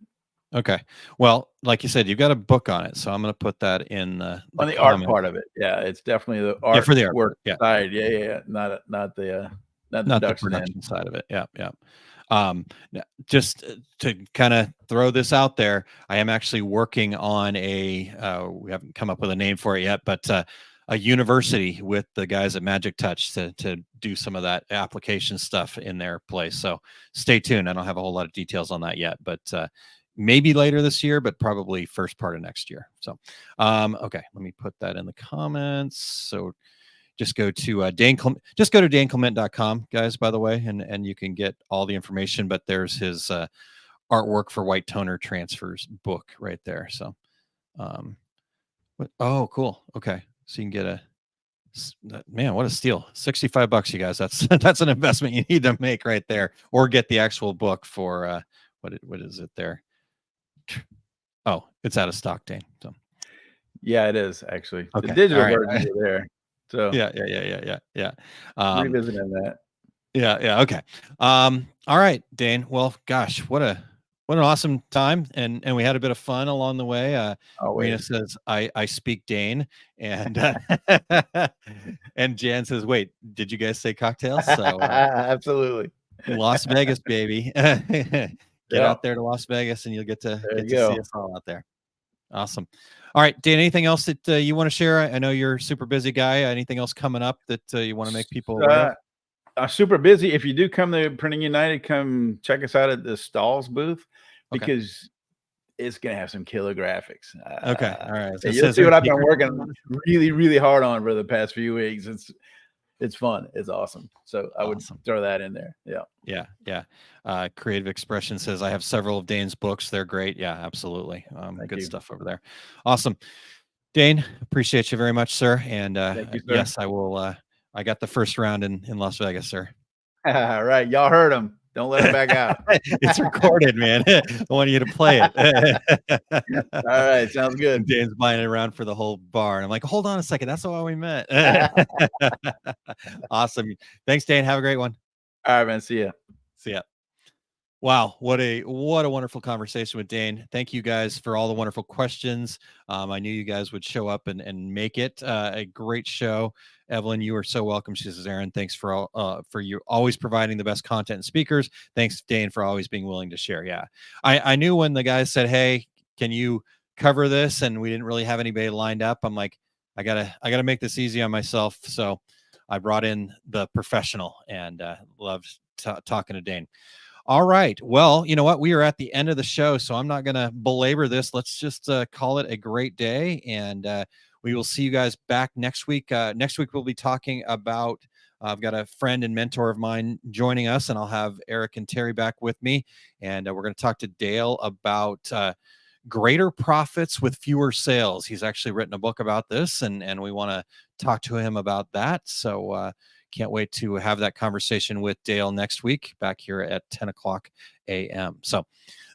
Okay. Well, like you said, you've got a book on it, so I'm going to put that in on the art part of it. Yeah, it's definitely the art for the artwork side. Yeah. Not the production side of it. Yeah. Just to kind of throw this out there, I am actually working on we haven't come up with a name for it yet, but a university with the guys at Magic Touch to do some of that application stuff in their place. So stay tuned. I don't have a whole lot of details on that yet, but maybe later this year, but probably first part of next year. So, okay, let me put that in the comments. So just go to Dane Clement, just go to daneclement.com, guys, by the way, and you can get all the information, but there's his artwork for white toner transfers book right there. So, oh, cool. Okay. So you can get man, what a steal. $65, you guys. That's an investment you need to make right there, or get the actual book for, what is it there? Oh, it's out of stock, Dane. So yeah, it is actually. Okay. The digital version is there. So yeah. Revisiting that. Yeah. Okay. All right, Dane. Well, gosh, what an awesome time, and we had a bit of fun along the way. Rena says I speak Dane, and and Jan says, wait, did you guys say cocktails? So absolutely. Las Vegas, baby. Get out there to Las Vegas, and you'll get to see us all out there. Awesome. All right, Dane, anything else that you want to share? I know you're a super busy guy. Anything else coming up that you want to make people aware of? Super busy. If you do come to Printing United, come check us out at the Stalls booth, because it's going to have some killer graphics. Okay. All right. So you'll see what I've been working really, really hard on for the past few weeks. It's fun. It's awesome. So I would throw that in there. Yeah. Creative Expression says, I have several of Dane's books. They're great. Yeah, absolutely. Good stuff over there. Awesome. Dane, appreciate you very much, sir. And thank you, sir. Yes, I will. I got the first round in Las Vegas, sir. All right. Y'all heard him. Don't let it back out. It's recorded, man. I want you to play it. All right. Sounds good. Dane's buying it around for the whole bar. And I'm like, hold on a second. That's why we met. Awesome. Thanks, Dane. Have a great one. All right, man. See ya. Wow. What a wonderful conversation with Dane. Thank you guys for all the wonderful questions. I knew you guys would show up and make it a great show. Evelyn, you are so welcome. She says, Aaron, thanks for you always providing the best content and speakers. Thanks, Dane, for always being willing to share. Yeah. I knew when the guys said, hey, can you cover this? And we didn't really have anybody lined up. I'm like, I gotta make this easy on myself. So I brought in the professional, and loved talking to Dane. All right. Well, you know what? We are at the end of the show, so I'm not going to belabor this. Let's just call it a great day, and we will see you guys back next week. Next week, we'll be talking about, I've got a friend and mentor of mine joining us, and I'll have Eric and Terry back with me, and we're going to talk to Dale about greater profits with fewer sales. He's actually written a book about this, and we want to talk to him about that. So can't wait to have that conversation with Dale next week back here at 10 o'clock a.m. So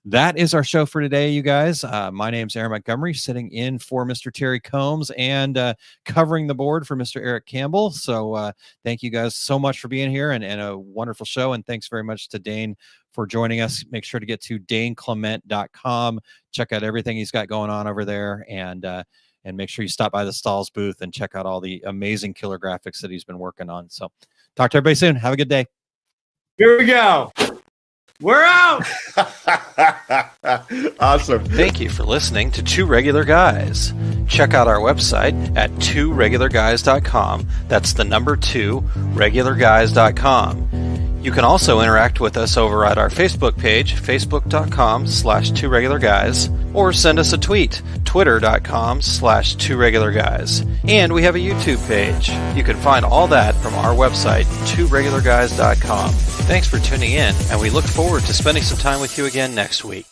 that is our show for today, you guys. My name's Aaron Montgomery, sitting in for Mr. Terry Combs and covering the board for Mr. Eric Campbell. So thank you guys so much for being here, and a wonderful show. And thanks very much to Dane for joining us. Make sure to get to daneclement.com. Check out everything he's got going on over there, and make sure you stop by the Stalls booth and check out all the amazing killer graphics that he's been working on. So talk to everybody soon. Have a good day. Here we go. We're out. Awesome. Thank you for listening to Two Regular Guys. Check out our website at tworegularguys.com. That's the number 2, regularguys.com. You can also interact with us over at our Facebook page, facebook.com/2regularguys, or send us a tweet, twitter.com/2regularguys. And we have a YouTube page. You can find all that from our website, 2regularguys.com. Thanks for tuning in, and we look forward to spending some time with you again next week.